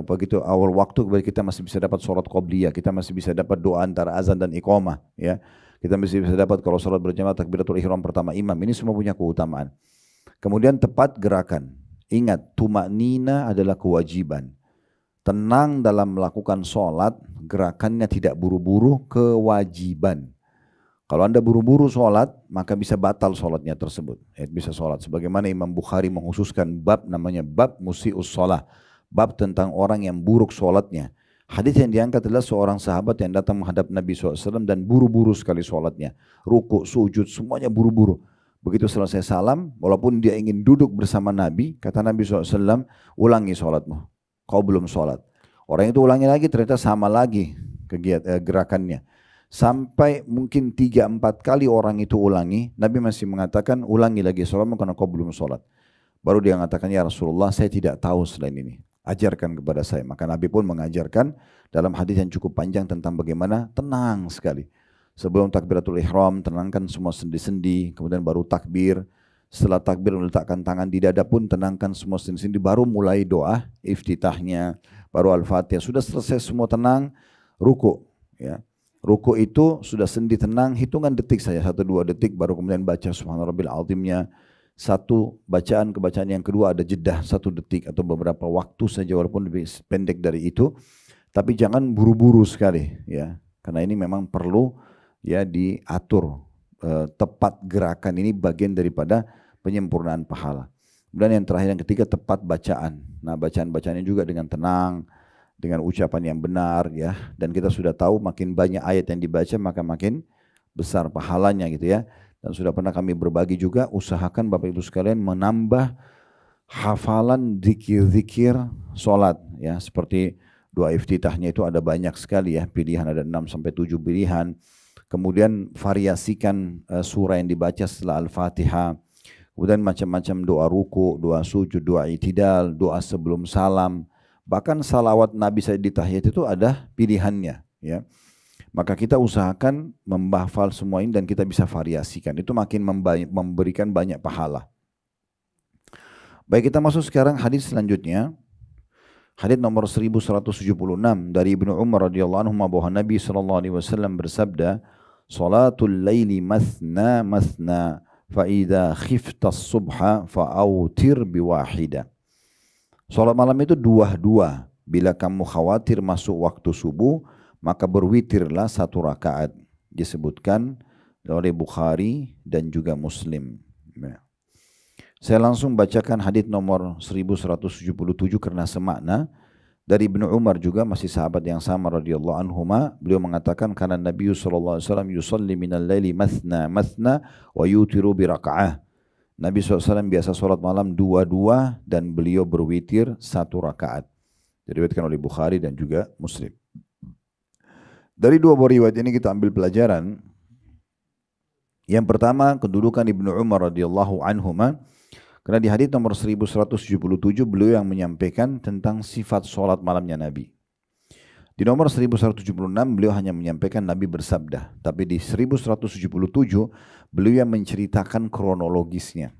begitu awal waktu kita masih bisa dapat sholat qobliyah, kita masih bisa dapat doa antara azan dan iqamah ya. Kita masih bisa dapat kalau sholat berjamaah takbiratul ihram pertama imam. Ini semua punya keutamaan. Kemudian tepat gerakan. Ingat, tumaknina adalah kewajiban. Tenang dalam melakukan sholat, gerakannya tidak buru-buru, kewajiban. Kalau Anda buru-buru sholat, maka bisa batal sholatnya tersebut. Bisa sholat. Sebagaimana Imam Bukhari menghususkan bab namanya bab musi'us sholat. Bab tentang orang yang buruk sholatnya. Hadis yang diangkat adalah seorang sahabat yang datang menghadap Nabi SAW dan buru-buru sekali sholatnya. Ruku, sujud, semuanya buru-buru. Begitu selesai salam, walaupun dia ingin duduk bersama Nabi, kata Nabi SAW, ulangi sholatmu. Kau belum sholat. Orang itu ulangi lagi, ternyata sama lagi gerakannya. Sampai mungkin 3-4 kali orang itu ulangi, Nabi masih mengatakan ulangi lagi sholatmu karena kau belum sholat. Baru dia mengatakan, ya Rasulullah saya tidak tahu selain ini, ajarkan kepada saya. Maka Nabi pun mengajarkan dalam hadis yang cukup panjang tentang bagaimana tenang sekali. Sebelum takbiratul ihram, tenangkan semua sendi-sendi, kemudian baru takbir. Setelah takbir meletakkan tangan di dada pun tenangkan semua sendi-sendi, baru mulai doa iftitahnya, baru al-fatihah. Sudah selesai semua tenang, ruku. Ya. Ruku itu sudah sendi tenang, hitungan detik saja, 1-2 detik, baru kemudian baca Subhana Rabbil Azimnya. Satu bacaan ke bacaan yang kedua ada jeda 1 detik atau beberapa waktu saja walaupun lebih pendek dari itu. Tapi jangan buru-buru sekali ya, karena ini memang perlu ya diatur. Tepat gerakan ini bagian daripada penyempurnaan pahala. Kemudian yang terakhir yang ketiga tepat bacaan. Nah bacaan-bacaannya juga dengan tenang, dengan ucapan yang benar ya. Dan kita sudah tahu makin banyak ayat yang dibaca maka makin besar pahalanya gitu ya. Dan sudah pernah kami berbagi juga, usahakan Bapak Ibu sekalian menambah hafalan zikir-zikir sholat ya. Seperti doa iftitahnya itu ada banyak sekali ya, pilihan ada 6-7 pilihan. Kemudian variasikan surah yang dibaca setelah Al-Fatihah. Kemudian macam-macam doa ruku, doa sujud, doa itidal, doa sebelum salam. Bahkan salawat Nabi saya di tahiyat itu ada pilihannya ya. Maka kita usahakan menghafal semua ini dan kita bisa variasikan. Itu makin memberikan banyak pahala. Baik, kita masuk sekarang hadis selanjutnya. Hadis nomor 1176 dari Ibnu Umar radhiyallahu anhu bahwa Nabi SAW bersabda, "Salatul laili mathna mathna, fa idza khifta as-subha fa'autir biwahida." Salat malam itu dua-dua. Bila kamu khawatir masuk waktu subuh, maka berwitirlah 1 rakaat. Disebutkan oleh Bukhari dan juga Muslim. Saya langsung bacakan hadis nomor 1177 karena semakna. Dari Ibnu Umar juga masih sahabat yang sama radhiyallahu anhuma. Beliau mengatakan karena Nabi SAW yusalli minal laili mathna mathna wa yutiru bi raka'ah. Nabi SAW biasa sholat malam 2-2 dan beliau berwitir 1 rakaat. Diriwayatkan oleh Bukhari dan juga Muslim. Dari 2 buah riwayat ini kita ambil pelajaran. Yang pertama, kedudukan Ibnu Umar radhiyallahu anhuma. Karena di hadis nomor 1177 beliau yang menyampaikan tentang sifat sholat malamnya Nabi. Di nomor 1176 beliau hanya menyampaikan Nabi bersabda. Tapi di 1177 beliau yang menceritakan kronologisnya.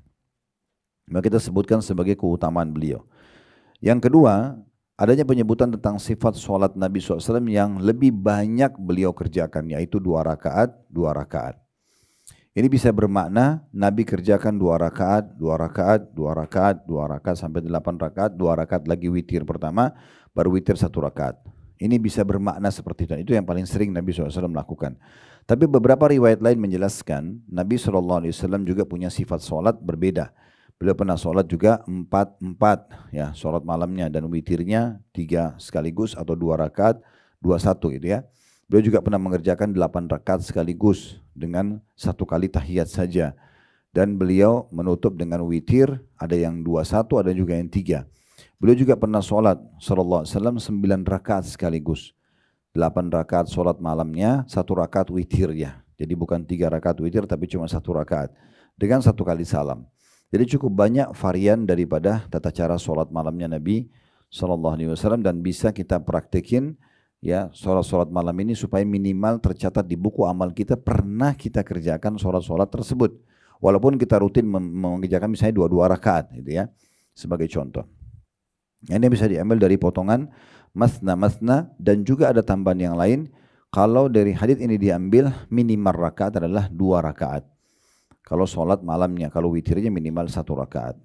Maka kita sebutkan sebagai keutamaan beliau. Yang kedua, adanya penyebutan tentang sifat sholat Nabi SAW yang lebih banyak beliau kerjakan, yaitu 2 rakaat, 2 rakaat. Ini bisa bermakna Nabi kerjakan 2 rakaat, 2 rakaat, 2 rakaat, 2 rakaat sampai 8 rakaat, 2 rakaat lagi witir pertama, baru witir 1 rakaat. Ini bisa bermakna seperti itu. Itu yang paling sering Nabi SAW melakukan. Tapi beberapa riwayat lain menjelaskan Nabi SAW juga punya sifat sholat berbeda. Beliau pernah sholat juga 4-4 ya, sholat malamnya dan witirnya 3 sekaligus atau 2 rakaat, 2-1 gitu ya. Beliau juga pernah mengerjakan 8 rakaat sekaligus dengan 1 kali tahiyat saja. Dan beliau menutup dengan witir, ada yang 2-1, ada juga yang 3. Beliau juga pernah sholat sallallahu alaihi wasallam 9 rakaat sekaligus. 8 rakaat sholat malamnya, 1 rakaat witirnya. Jadi bukan 3 rakaat witir tapi cuma 1 rakaat. Dengan 1 kali salam. Jadi cukup banyak varian daripada tata cara sholat malamnya Nabi sallallahu alaihi wasallam dan bisa kita praktekin ya sholat-sholat malam ini supaya minimal tercatat di buku amal kita pernah kita kerjakan sholat-sholat tersebut. Walaupun kita rutin mengerjakan misalnya 2-2 rakaat gitu ya. Sebagai contoh. Ini bisa diambil dari potongan masna-masna dan juga ada tambahan yang lain. Kalau dari hadits ini diambil minimal rakaat adalah 2 rakaat. Kalau sholat malamnya, kalau witirnya minimal 1 rakaat.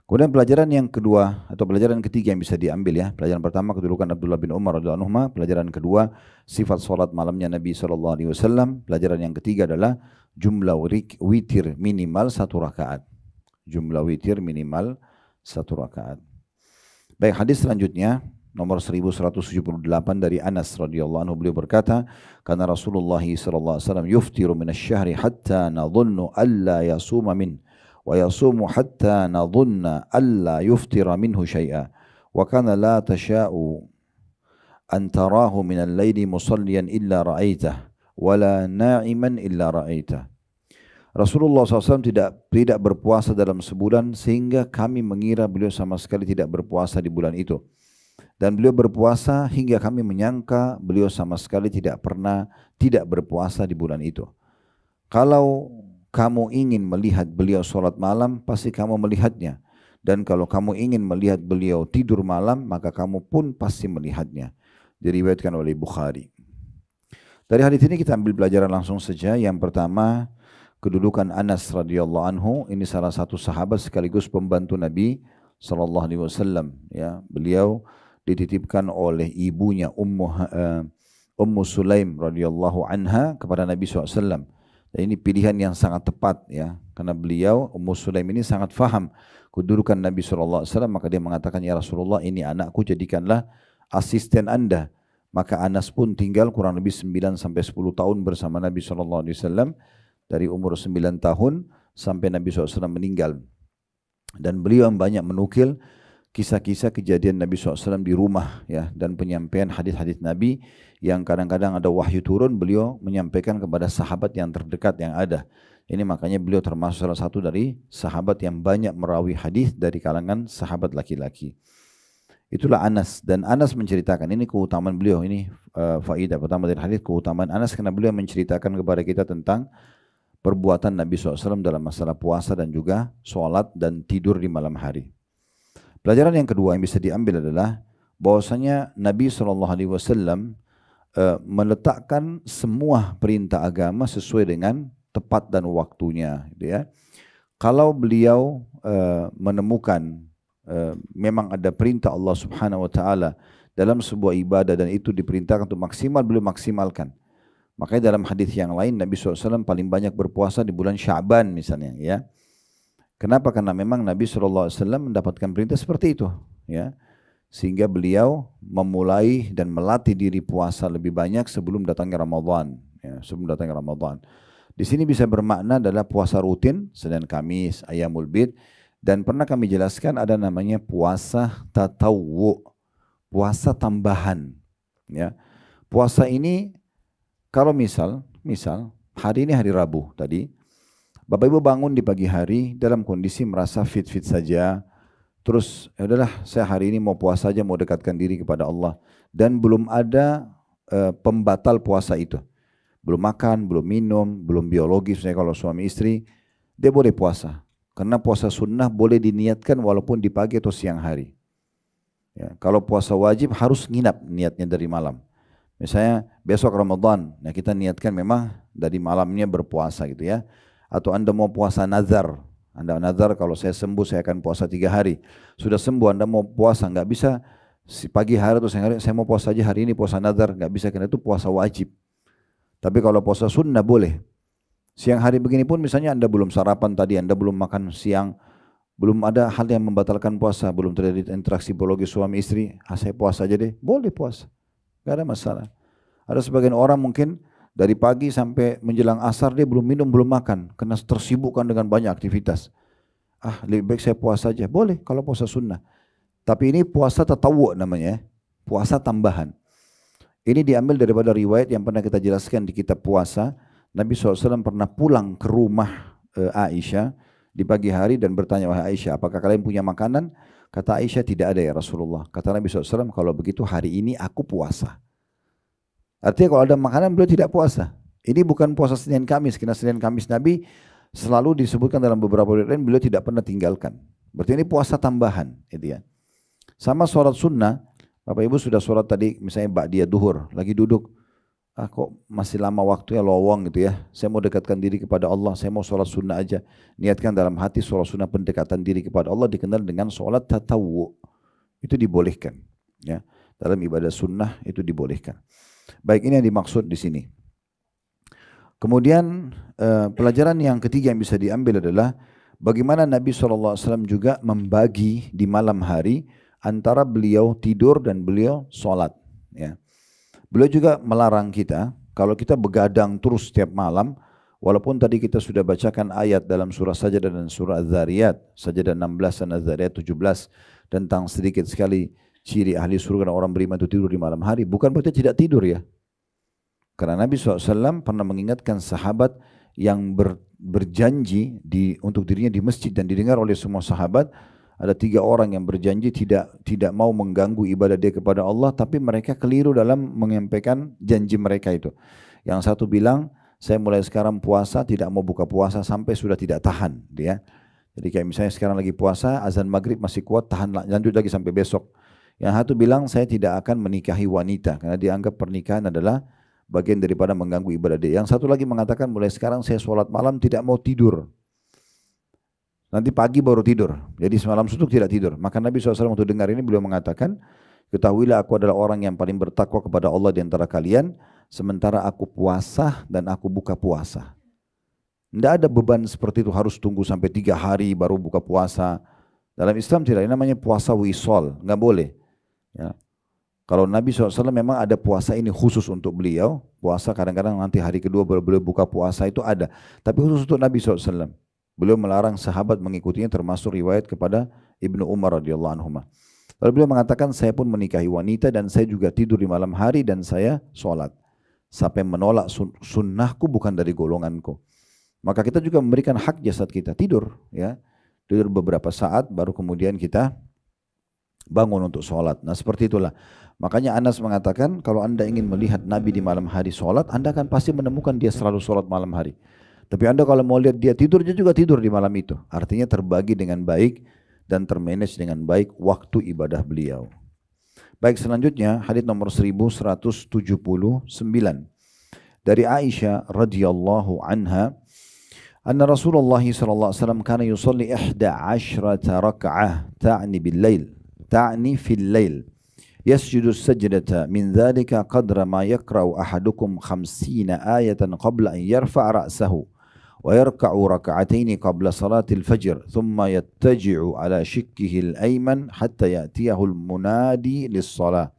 Kemudian pelajaran yang kedua atau pelajaran ketiga yang bisa diambil ya. Pelajaran pertama kedudukan Abdullah bin Umar radhiyallahu anhu. Pelajaran kedua sifat sholat malamnya Nabi SAW. Pelajaran yang ketiga adalah jumlah witir minimal 1 rakaat. Jumlah witir minimal 1 rakaat. Baik, hadis selanjutnya nomor 1178 dari Anas radhiyallahu anhu, beliau berkata, karena Rasulullah sallallahu alaihi wasallam yuftiru minasyahri hatta nadhunnu alla yasuma min wa yasumu hatta nadhunna alla yuftira minhu syai'a wa kana la tasha'u an tarahu min al-laili musalliyan illa ra'aitah wa la na'iman illa ra'aitah. Rasulullah SAW tidak berpuasa dalam sebulan sehingga kami mengira beliau sama sekali tidak berpuasa di bulan itu. Dan beliau berpuasa hingga kami menyangka beliau sama sekali tidak pernah tidak berpuasa di bulan itu. Kalau kamu ingin melihat beliau sholat malam, pasti kamu melihatnya. Dan kalau kamu ingin melihat beliau tidur malam, maka kamu pun pasti melihatnya. Diriwayatkan oleh Bukhari. Dari hadis ini kita ambil pelajaran langsung saja. Yang pertama, kedudukan Anas radhiyallahu anhu, ini salah satu sahabat sekaligus pembantu Nabi sallallahu alaihi wasallam, ya. Beliau dititipkan oleh ibunya Ummu Sulaim radhiyallahu anha kepada Nabi SAW. Dan ini pilihan yang sangat tepat, ya, karena beliau Ummu Sulaim ini sangat faham kedudukan Nabi SAW, maka dia mengatakan, ya Rasulullah, ini anakku, jadikanlah asisten Anda. Maka Anas pun tinggal kurang lebih 9 sampai 10 tahun bersama Nabi SAW, dari umur 9 tahun sampai Nabi SAW meninggal. Dan beliau yang banyak menukil kisah-kisah kejadian Nabi SAW di rumah, ya, dan penyampaian hadis-hadis Nabi yang kadang-kadang ada wahyu turun, beliau menyampaikan kepada sahabat yang terdekat yang ada. Ini makanya beliau termasuk salah satu dari sahabat yang banyak merawi hadis dari kalangan sahabat laki-laki. Itulah Anas, dan Anas menceritakan, ini keutamaan beliau, ini faedah pertama dari hadis, keutamaan Anas, karena beliau menceritakan kepada kita tentang perbuatan Nabi SAW dalam masalah puasa dan juga sholat dan tidur di malam hari. Pelajaran yang kedua yang bisa diambil adalah bahwasanya Nabi SAW meletakkan semua perintah agama sesuai dengan tepat dan waktunya, gitu ya. Kalau beliau menemukan memang ada perintah Allah Subhanahu Wa Taala dalam sebuah ibadah dan itu diperintahkan untuk maksimal, beliau maksimalkan. Makanya dalam hadis yang lain Nabi SAW paling banyak berpuasa di bulan Sya'ban misalnya, ya. Kenapa? Karena memang Nabi SAW mendapatkan perintah seperti itu, ya. Sehingga beliau memulai dan melatih diri puasa lebih banyak sebelum datangnya Ramadan, ya, sebelum datangnya Ramadan. Di sini bisa bermakna adalah puasa rutin, Senin Kamis, Ayyamul Bid, dan pernah kami jelaskan ada namanya puasa tatawwu, puasa tambahan, ya. Puasa ini kalau misal hari ini hari Rabu tadi, Bapak Ibu bangun di pagi hari dalam kondisi merasa fit-fit saja, terus ya udahlah saya hari ini mau puasa saja, mau dekatkan diri kepada Allah, dan belum ada pembatal puasa itu, belum makan, belum minum, belum biologis, misalnya kalau suami istri, dia boleh puasa, karena puasa sunnah boleh diniatkan walaupun di pagi atau siang hari. Ya, kalau puasa wajib harus nginap niatnya dari malam. Misalnya besok Ramadan, nah kita niatkan memang dari malamnya berpuasa gitu ya. Atau Anda mau puasa nazar, Anda nazar kalau saya sembuh saya akan puasa 3 hari. Sudah sembuh Anda mau puasa, nggak bisa pagi hari atau siang hari, saya mau puasa aja hari ini puasa nazar, nggak bisa, karena itu puasa wajib. Tapi kalau puasa sunnah boleh. Siang hari begini pun misalnya Anda belum sarapan tadi, Anda belum makan siang, belum ada hal yang membatalkan puasa, belum terjadi interaksi biologi suami istri, saya puasa aja deh, boleh puasa. Gak ada masalah. Ada sebagian orang mungkin dari pagi sampai menjelang asar dia belum minum, belum makan, karena tersibukkan dengan banyak aktivitas. Lebih baik saya puasa saja. Boleh kalau puasa sunnah. Tapi ini puasa tatawwu namanya, puasa tambahan. Ini diambil daripada riwayat yang pernah kita jelaskan di kitab puasa. Nabi SAW pernah pulang ke rumah Aisyah di pagi hari dan bertanya, wahai Aisyah, apakah kalian punya makanan? Kata Aisyah, tidak ada ya Rasulullah. Kata Nabi SAW, kalau begitu hari ini aku puasa. Artinya kalau ada makanan beliau tidak puasa. Ini bukan puasa Senin Kamis, karena Senin Kamis Nabi selalu disebutkan dalam beberapa riwayat lain beliau tidak pernah tinggalkan. Berarti ini puasa tambahan, gitu ya. Sama sholat sunnah, Bapak Ibu sudah sholat tadi, misalnya ba'diyah duhur, lagi duduk. Kok masih lama waktunya lowong gitu ya. Saya mau dekatkan diri kepada Allah, saya mau sholat sunnah aja. Niatkan dalam hati sholat sunnah pendekatan diri kepada Allah dikenal dengan sholat tatawwu. Itu dibolehkan, ya. Dalam ibadah sunnah itu dibolehkan. Baik, ini yang dimaksud di sini. Kemudian pelajaran yang ketiga yang bisa diambil adalah bagaimana Nabi SAW juga membagi di malam hari antara beliau tidur dan beliau sholat, ya. Beliau juga melarang kita, kalau kita begadang terus setiap malam, walaupun tadi kita sudah bacakan ayat dalam surah Sajadah dan surah Az-Zariyat, Sajadah 16 dan Az-Zariyat 17, tentang sedikit sekali ciri ahli surga dan orang beriman itu tidur di malam hari, bukan berarti tidak tidur ya. Karena Nabi SAW pernah mengingatkan sahabat yang berjanji untuk dirinya di masjid dan didengar oleh semua sahabat. Ada 3 orang yang berjanji tidak mau mengganggu ibadah dia kepada Allah, tapi mereka keliru dalam menyampaikan janji mereka itu. Yang satu bilang, saya mulai sekarang puasa, tidak mau buka puasa sampai sudah tidak tahan, dia. Jadi kayak misalnya sekarang lagi puasa, azan maghrib masih kuat, tahan lanjut lagi sampai besok. Yang satu bilang, saya tidak akan menikahi wanita, karena dianggap pernikahan adalah bagian daripada mengganggu ibadah dia. Yang satu lagi mengatakan mulai sekarang saya sholat malam tidak mau tidur. Nanti pagi baru tidur. Jadi semalam suntuk tidak tidur. Maka Nabi SAW untuk dengar ini beliau mengatakan, ketahuilah aku adalah orang yang paling bertakwa kepada Allah di antara kalian, sementara aku puasa dan aku buka puasa. Tidak ada beban seperti itu harus tunggu sampai 3 hari baru buka puasa. Dalam Islam tidak, ini namanya puasa wisol, nggak boleh. Ya. Kalau Nabi SAW memang ada puasa ini khusus untuk beliau, puasa kadang-kadang nanti hari kedua beliau buka puasa itu ada. Tapi khusus untuk Nabi SAW. Beliau melarang sahabat mengikutinya, termasuk riwayat kepada Ibnu Umar radhiyallahu anhu. Lalu beliau mengatakan, saya pun menikahi wanita dan saya juga tidur di malam hari dan saya sholat. Sampai menolak sunnahku bukan dari golonganku. Maka kita juga memberikan hak jasad kita, tidur. Ya, tidur beberapa saat baru kemudian kita bangun untuk sholat. Nah seperti itulah. Makanya Anas mengatakan, kalau anda ingin melihat Nabi di malam hari sholat, anda akan pasti menemukan dia selalu sholat malam hari. Tapi anda kalau mau lihat dia tidur, dia juga tidur di malam itu. Artinya terbagi dengan baik dan termanage dengan baik waktu ibadah beliau. Baik, selanjutnya hadits nomor 1179 dari Aisyah radhiyallahu anha, anna Rasulullah sallallahu alaihi wasallam kana yusalli 11 rak'ah ta'ni fil lail yasjudu as-sajdata min dhalika qadra ma yaqra'u ahadukum 50 ayatan qabla an yarfa'a ra'sahu ويركع ركعتين قبل صلاة الفجر ثم يتجع على شكه الأيمن حتى يأتيه المنادي للصلاة.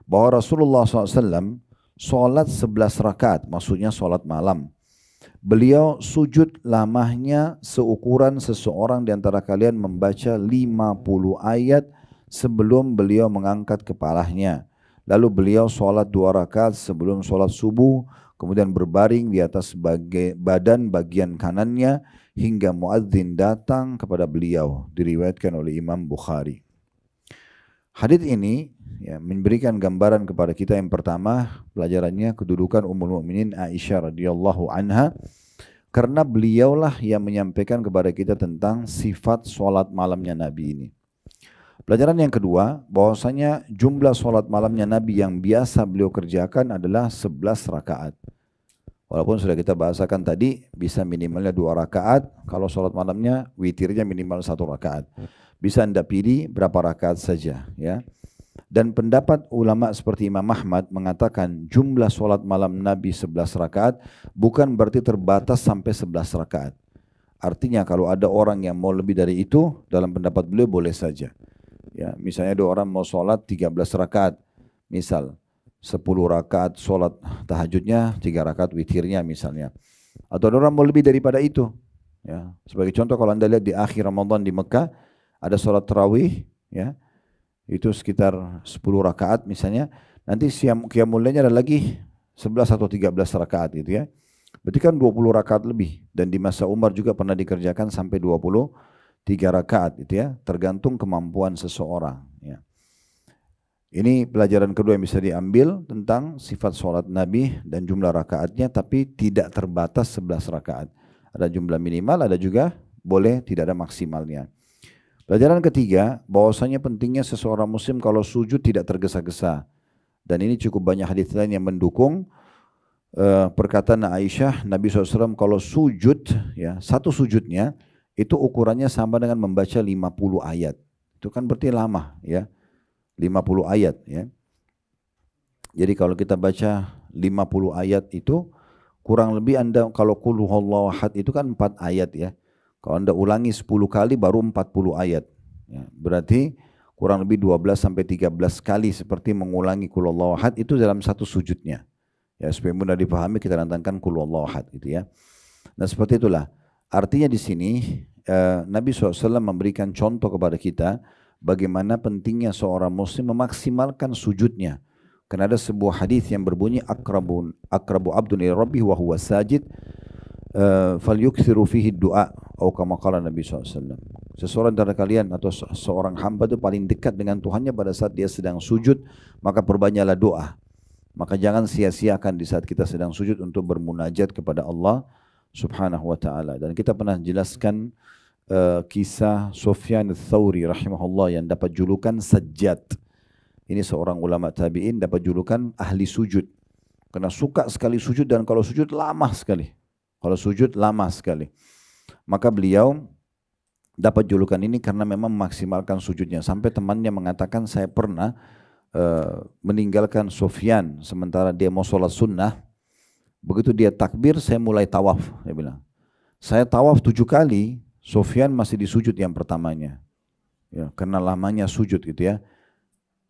Bahwa Rasulullah SAW sholat 11 rakaat, maksudnya sholat malam. Beliau sujud lamanya seukuran seseorang di antara kalian membaca 50 ayat sebelum beliau mengangkat kepalanya. Lalu beliau sholat 2 rakaat sebelum sholat subuh, kemudian berbaring di atas badan bagian kanannya hingga muadzin datang kepada beliau. Diriwayatkan oleh Imam Bukhari. Hadits ini ya, memberikan gambaran kepada kita yang pertama, pelajarannya kedudukan Ummul Mukminin Aisyah radhiyallahu anha, karena beliaulah yang menyampaikan kepada kita tentang sifat sholat malamnya Nabi ini. Pelajaran yang kedua, bahwasanya jumlah sholat malamnya Nabi yang biasa beliau kerjakan adalah 11 rakaat. Walaupun sudah kita bahasakan tadi, bisa minimalnya 2 rakaat, kalau sholat malamnya witirnya minimal 1 rakaat. Bisa anda pilih berapa rakaat saja. Ya. Dan pendapat ulama seperti Imam Ahmad mengatakan jumlah sholat malam Nabi 11 rakaat bukan berarti terbatas sampai 11 rakaat. Artinya kalau ada orang yang mau lebih dari itu, dalam pendapat beliau boleh saja. Ya, misalnya ada orang mau sholat 13 rakaat, misal 10 rakaat sholat tahajudnya, 3 rakaat witirnya misalnya. Atau ada orang mau lebih daripada itu. Ya, sebagai contoh kalau anda lihat di akhir Ramadan di Mekah, ada sholat tarawih, ya, itu sekitar 10 rakaat misalnya. Nanti qiyamul lailnya ada lagi 11 atau 13 rakaat gitu ya. Berarti kan 20 rakaat lebih. Dan di masa Umar juga pernah dikerjakan sampai 23 rakaat gitu ya, tergantung kemampuan seseorang ya. Ini pelajaran kedua yang bisa diambil tentang sifat sholat Nabi dan jumlah rakaatnya, tapi tidak terbatas 11 rakaat. Ada jumlah minimal, ada juga boleh tidak ada maksimalnya. Pelajaran ketiga, bahwasanya pentingnya seseorang muslim kalau sujud tidak tergesa-gesa. Dan ini cukup banyak hadis lain yang mendukung perkataan Aisyah, Nabi SAW kalau sujud, ya, satu sujudnya itu ukurannya sama dengan membaca 50 ayat. Itu kan berarti lama ya. 50 ayat ya. Jadi kalau kita baca 50 ayat itu kurang lebih anda kalau qul huwallahu ahad itu kan 4 ayat ya. Kalau anda ulangi 10 kali baru 40 ayat. Ya, berarti kurang lebih 12 sampai 13 kali seperti mengulangi qul huwallahu ahad itu dalam satu sujudnya. Ya, supaya mudah dipahami kita datangkan qul huwallahu ahad gitu ya. Nah, seperti itulah. Artinya di sini Nabi SAW memberikan contoh kepada kita bagaimana pentingnya seorang muslim memaksimalkan sujudnya. Karena ada sebuah hadis yang berbunyi akrabu abdun ila rabbih wa huwa sajid falyukthiru fihi du'a atau kama qala Nabi SAW. Seseorang dari kalian atau seorang hamba itu paling dekat dengan Tuhannya pada saat dia sedang sujud, maka perbanyaklah doa. Maka jangan sia-siakan di saat kita sedang sujud untuk bermunajat kepada Allah Subhanahu wa ta'ala. Dan kita pernah jelaskan kisah Sufyan ats-Tsauri rahimahullah yang dapat julukan Sajjad. Ini seorang ulama tabi'in dapat julukan ahli sujud. Karena suka sekali sujud dan kalau sujud lama sekali. Kalau sujud lama sekali. Maka beliau dapat julukan ini karena memang memaksimalkan sujudnya. Sampai temannya mengatakan saya pernah meninggalkan Sufyan sementara dia mau sholat sunnah. Begitu dia takbir saya mulai tawaf. Dia bilang. Saya tawaf 7 kali, Sufyan masih di sujud yang pertamanya. Ya, karena lamanya sujud gitu ya.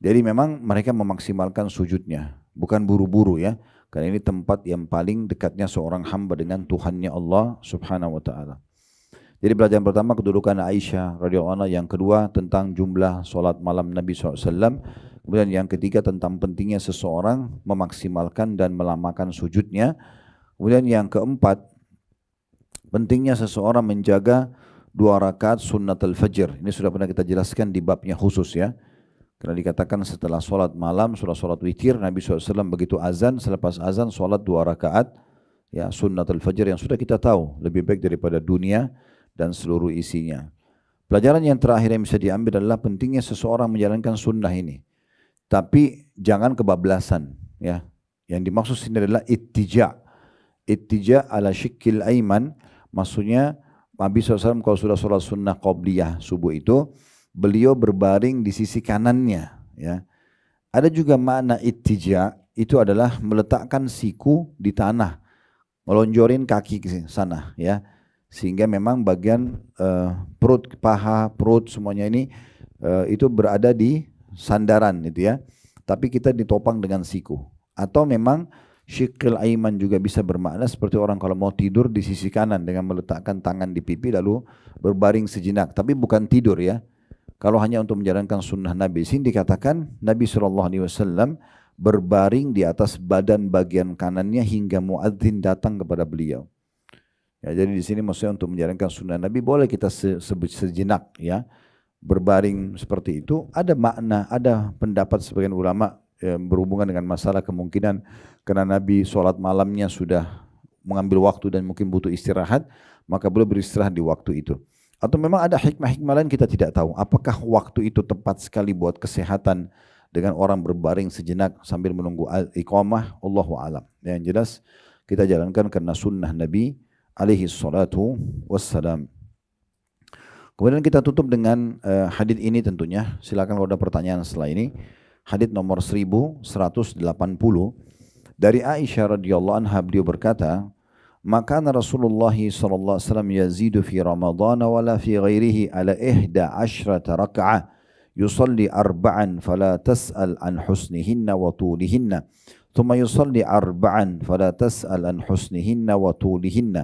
Jadi memang mereka memaksimalkan sujudnya. Bukan buru-buru ya. Karena ini tempat yang paling dekatnya seorang hamba dengan Tuhannya Allah subhanahu wa ta'ala. Jadi pelajaran pertama kedudukan Aisyah radhiyallahu anha, yang kedua tentang jumlah solat malam Nabi SAW, kemudian yang ketiga tentang pentingnya seseorang memaksimalkan dan melamakan sujudnya, kemudian yang keempat pentingnya seseorang menjaga 2 rakaat sunnatul fajr. Ini sudah pernah kita jelaskan di babnya khusus ya, karena dikatakan setelah solat malam, solat witir, Nabi SAW begitu azan, selepas azan solat 2 rakaat ya sunnatul fajr yang sudah kita tahu lebih baik daripada dunia dan seluruh isinya. Pelajaran yang terakhir yang bisa diambil adalah pentingnya seseorang menjalankan sunnah ini. Tapi jangan kebablasan. Ya. Yang dimaksud sini adalah ittija. Ittija ala syikil aiman. Maksudnya Nabi SAW kalau sudah sholat sunnah qobliyah subuh itu, beliau berbaring di sisi kanannya. Ya. Ada juga makna ittija, itu adalah meletakkan siku di tanah. Melonjorin kaki ke sana. Ya. Sehingga memang bagian perut, paha, perut semuanya ini itu berada di sandaran itu ya. Tapi kita ditopang dengan siku. Atau memang syikil aiman juga bisa bermakna seperti orang kalau mau tidur di sisi kanan dengan meletakkan tangan di pipi lalu berbaring sejenak. Tapi bukan tidur ya. Kalau hanya untuk menjalankan sunnah Nabi, sini dikatakan Nabi SAW berbaring di atas badan bagian kanannya hingga muadzin datang kepada beliau. Ya, jadi di sini maksudnya untuk menjalankan sunnah Nabi boleh kita sebut sejenak ya, berbaring seperti itu. Ada makna, ada pendapat sebagian ulama berhubungan dengan masalah kemungkinan karena Nabi sholat malamnya sudah mengambil waktu dan mungkin butuh istirahat, maka beliau beristirahat di waktu itu. Atau memang ada hikmah-hikmah lain kita tidak tahu. Apakah waktu itu tepat sekali buat kesehatan dengan orang berbaring sejenak sambil menunggu iqamah? Allahu a'lam. Yang jelas kita jalankan karena sunnah Nabi alaihi salatu wassalam. Kemudian kita tutup dengan hadits ini tentunya. Silakan kalau ada pertanyaan setelah ini. Hadits nomor 1180 dari Aisyah radhiyallahu anha, beliau berkata, "Maka Rasulullah sallallahu alaihi wasallam yazidu fi Ramadan wala fi ghairihi ala 11 rak'ah yusalli arba'an fala tas'al an husnihinna wa tulihinna." ثم يصلي 4 فلا تسأل عن حسنهن وطولهن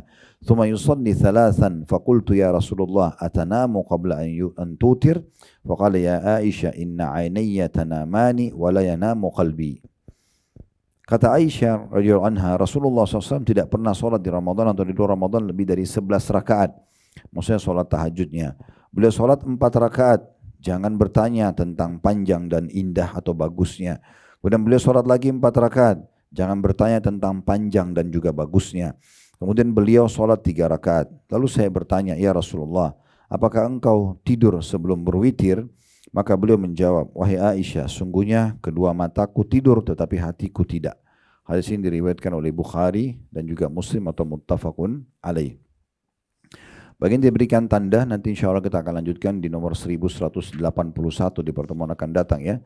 ثم يصلي 3 فقلت يا رسول الله أتنام قبل أن توتر فقال يا عائشة إن عيني تنامان ولا ينام قلبي. Kata Aisyah radhiyallahu anha, Rasulullah SAW tidak pernah sholat di Ramadan atau di luar Ramadan lebih dari 11 rakaat. Maksudnya sholat tahajudnya. Beliau sholat 4 rakaat. Jangan bertanya tentang panjang dan indah atau bagusnya. Kemudian beliau sholat lagi 4 rakaat. Jangan bertanya tentang panjang dan juga bagusnya. Kemudian beliau sholat 3 rakaat. Lalu saya bertanya, ya Rasulullah, apakah engkau tidur sebelum berwitir? Maka beliau menjawab, wahai Aisyah, sungguhnya kedua mataku tidur tetapi hatiku tidak. Hadis ini diriwayatkan oleh Bukhari dan juga Muslim atau muttafaqun alaih. Bagian diberikan tanda, nanti insya Allah kita akan lanjutkan di nomor 1181 di pertemuan akan datang ya.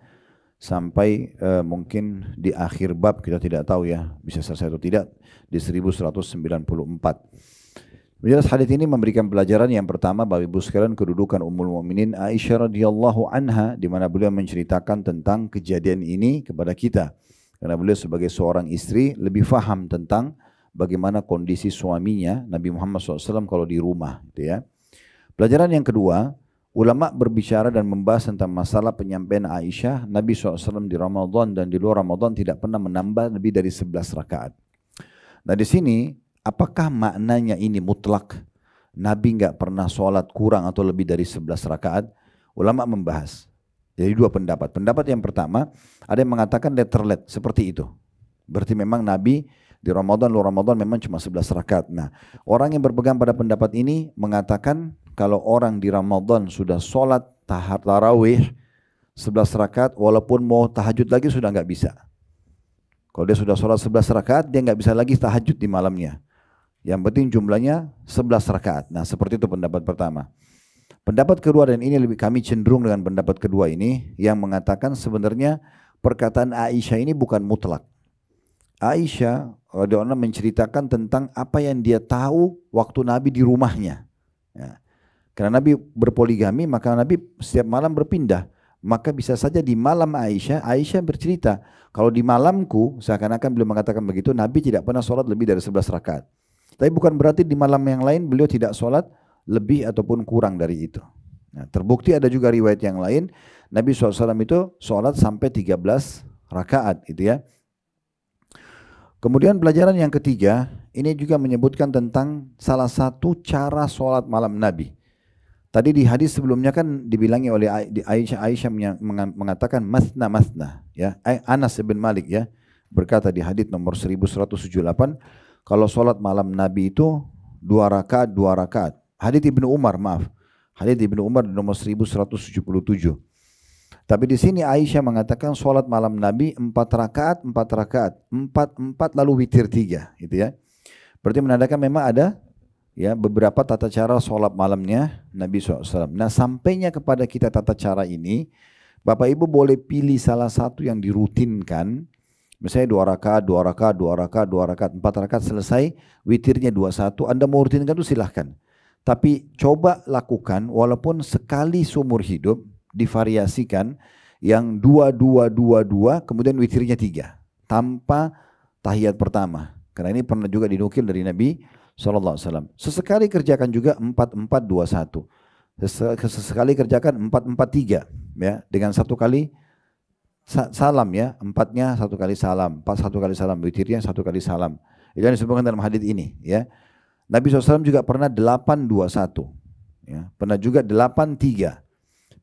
Sampai mungkin di akhir bab kita tidak tahu ya bisa selesai atau tidak di 1194. Jelas hadits ini memberikan pelajaran yang pertama Bapak Ibu sekalian kedudukan Ummul Mukminin Aisyah radhiyallahu anha di mana beliau menceritakan tentang kejadian ini kepada kita karena beliau sebagai seorang istri lebih faham tentang bagaimana kondisi suaminya Nabi Muhammad SAW kalau di rumah gitu ya. Pelajaran yang kedua, ulama berbicara dan membahas tentang masalah penyampaian Aisyah, Nabi SAW di Ramadan dan di luar Ramadan tidak pernah menambah lebih dari 11 rakaat. Nah di sini, apakah maknanya ini mutlak? Nabi nggak pernah sholat kurang atau lebih dari 11 rakaat? Ulama membahas. Jadi 2 pendapat. Pendapat yang pertama, ada yang mengatakan letterlet, seperti itu. Berarti memang Nabi di Ramadan, luar Ramadan memang cuma 11 rakaat. Nah, orang yang berpegang pada pendapat ini mengatakan kalau orang di Ramadan sudah sholat tarawih 11 rakaat, walaupun mau tahajud lagi sudah nggak bisa. Kalau dia sudah sholat 11 rakaat, dia nggak bisa lagi tahajud di malamnya. Yang penting jumlahnya 11 rakaat. Nah, seperti itu pendapat pertama. Pendapat kedua, dan ini lebih kami cenderung dengan pendapat kedua ini, yang mengatakan sebenarnya perkataan Aisyah ini bukan mutlak. Aisyah radhiyallahu anha menceritakan tentang apa yang dia tahu waktu Nabi di rumahnya. Ya. Karena Nabi berpoligami, maka Nabi setiap malam berpindah. Maka bisa saja di malam Aisyah bercerita, kalau di malamku, seakan-akan beliau mengatakan begitu, Nabi tidak pernah sholat lebih dari 11 rakaat. Tapi bukan berarti di malam yang lain beliau tidak sholat lebih ataupun kurang dari itu. Nah, terbukti ada juga riwayat yang lain, Nabi SAW itu sholat sampai 13 rakaat gitu ya. Kemudian pelajaran yang ketiga, ini juga menyebutkan tentang salah satu cara sholat malam Nabi. Tadi di hadis sebelumnya kan dibilangi oleh Aisyah mengatakan masna, ya. Anas bin Malik ya berkata di hadis nomor 1178, kalau sholat malam Nabi itu 2 rakaat. Hadis Ibnu Umar, hadis Ibnu Umar nomor 1177. Tapi di sini Aisyah mengatakan sholat malam Nabi 4 rakaat, 4 lalu witir 3, gitu ya. Berarti menandakan memang ada ya beberapa tata cara sholat malamnya Nabi SAW. Nah, sampainya kepada kita tata cara ini, Bapak Ibu boleh pilih salah satu yang dirutinkan. Misalnya 2 rakaat, 4 rakaat selesai, witirnya 21. Anda mau rutinkan itu silahkan. Tapi coba lakukan walaupun sekali seumur hidup, divariasikan yang 2, kemudian witirnya 3 tanpa tahiyat pertama. Karena ini pernah juga dinukil dari Nabi SAW. Sesekali kerjakan juga 4-4-2-1. Sesekali kerjakan 4-4-3 ya, dengan 1 kali salam ya, 4-nya 1 kali salam, 4 1 kali salam, witirnya 1 kali salam. Itu yang disebutkan dalam hadits ini ya. Nabi SAW juga pernah 8-2-1 ya, pernah juga 8-3.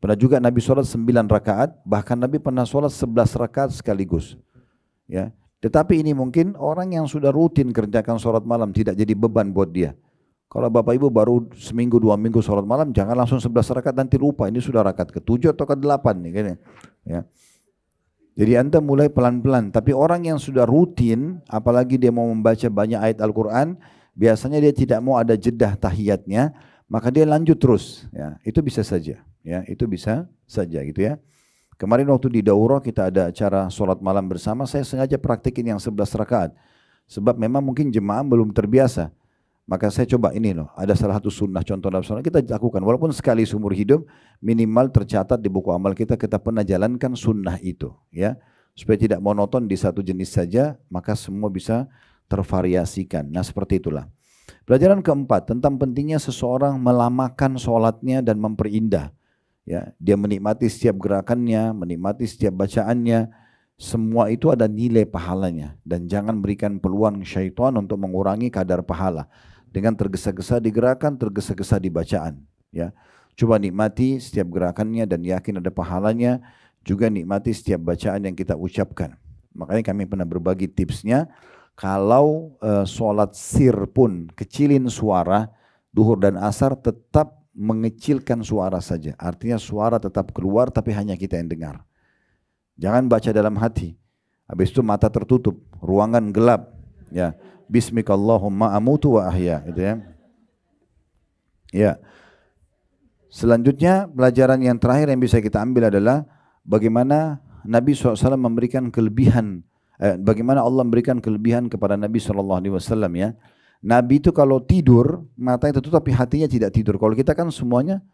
Pernah juga Nabi sholat 9 rakaat, bahkan Nabi pernah sholat 11 rakaat sekaligus. Ya. Tetapi ini mungkin orang yang sudah rutin kerjakan sholat malam, tidak jadi beban buat dia. Kalau Bapak Ibu baru seminggu 2 minggu sholat malam, jangan langsung 11 rakaat, nanti lupa ini sudah rakaat ke-7 atau ke-8 nih. Kan ya. Jadi Anda mulai pelan-pelan, tapi orang yang sudah rutin, apalagi dia mau membaca banyak ayat Al-Quran, biasanya dia tidak mau ada jedah tahiyatnya, maka dia lanjut terus. Ya. Itu bisa saja. Ya, itu bisa saja gitu ya. Kemarin waktu di daurah kita ada acara sholat malam bersama, saya sengaja praktikin yang 11 rakaat. Sebab memang mungkin jemaah belum terbiasa. Maka saya coba ini loh, ada salah satu sunnah, contoh dalam sunnah kita lakukan. Walaupun sekali seumur hidup, minimal tercatat di buku amal kita pernah jalankan sunnah itu. Ya, supaya tidak monoton di satu jenis saja, maka semua bisa tervariasikan. Nah seperti itulah. Pelajaran keempat, tentang pentingnya seseorang melamakan sholatnya dan memperindah. Ya, dia menikmati setiap gerakannya, menikmati setiap bacaannya, semua itu ada nilai pahalanya. Dan jangan berikan peluang syaitan untuk mengurangi kadar pahala dengan tergesa-gesa di gerakan, tergesa-gesa di bacaan. Ya, coba nikmati setiap gerakannya dan yakin ada pahalanya. Juga nikmati setiap bacaan yang kita ucapkan. Makanya kami pernah berbagi tipsnya. Kalau sholat sir pun kecilin suara, duhur dan asar tetap mengecilkan suara saja. Artinya suara tetap keluar tapi hanya kita yang dengar. Jangan baca dalam hati. Habis itu mata tertutup, ruangan gelap. Ya, Bismikallahumma amutu wa ahya. Gitu ya. Ya. Selanjutnya pelajaran yang terakhir yang bisa kita ambil adalah bagaimana Nabi SAW memberikan kelebihan. Bagaimana Allah memberikan kelebihan kepada Nabi SAW ya. Nabi itu kalau tidur, matanya tertutup tapi hatinya tidak tidur. Kalau kita kan semuanya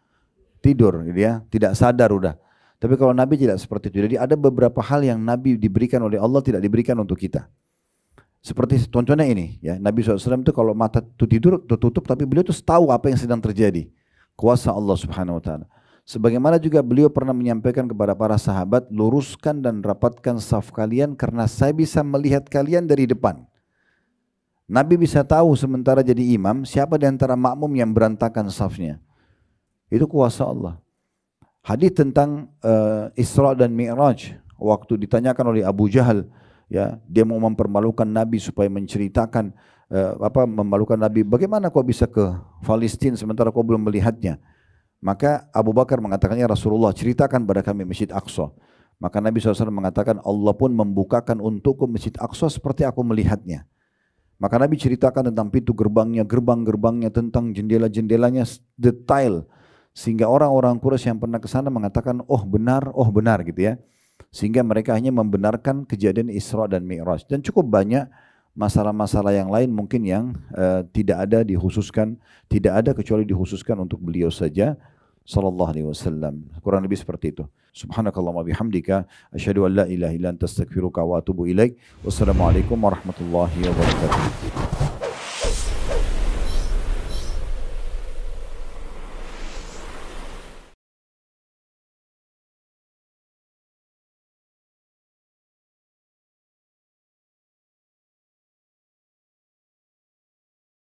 tidur, gitu ya, tidak sadar udah. Tapi kalau Nabi tidak seperti itu. Jadi ada beberapa hal yang Nabi diberikan oleh Allah tidak diberikan untuk kita. Seperti contohnya ini, ya, Nabi SAW itu kalau mata itu tidur tertutup, tapi beliau itu tahu apa yang sedang terjadi. Kuasa Allah Subhanahu Wa Taala. Sebagaimana juga beliau pernah menyampaikan kepada para sahabat, luruskan dan rapatkan saf kalian karena saya bisa melihat kalian dari depan. Nabi bisa tahu sementara jadi imam siapa di antara makmum yang berantakan safnya. Itu kuasa Allah. Hadis tentang Isra dan Mi'raj, waktu ditanyakan oleh Abu Jahal, ya, dia mau mempermalukan Nabi supaya menceritakan memalukan Nabi. Bagaimana kau bisa ke Palestina sementara kau belum melihatnya? Maka Abu Bakar mengatakannya, Rasulullah ceritakan pada kami Masjid Aqsa. Maka Nabi SAW mengatakan, Allah pun membukakan untukku Masjid Aqsa seperti aku melihatnya. Maka Nabi ceritakan tentang pintu gerbangnya, gerbang-gerbangnya, tentang jendela-jendelanya detail. Sehingga orang-orang Quraisy yang pernah ke sana mengatakan, oh benar gitu ya. Sehingga mereka hanya membenarkan kejadian Isra dan Mi'raj. Dan cukup banyak masalah-masalah yang lain mungkin yang tidak ada dikhususkan, tidak ada kecuali dikhususkan untuk beliau saja. Sallallahu alaihi wasallam. Kurang lebih seperti itu. Subhanakallahumma bihamdika asyhadu an la ilaha illa anta astaghfiruka wa atubu ilaik. Wassalamualaikum warahmatullahi wabarakatuh.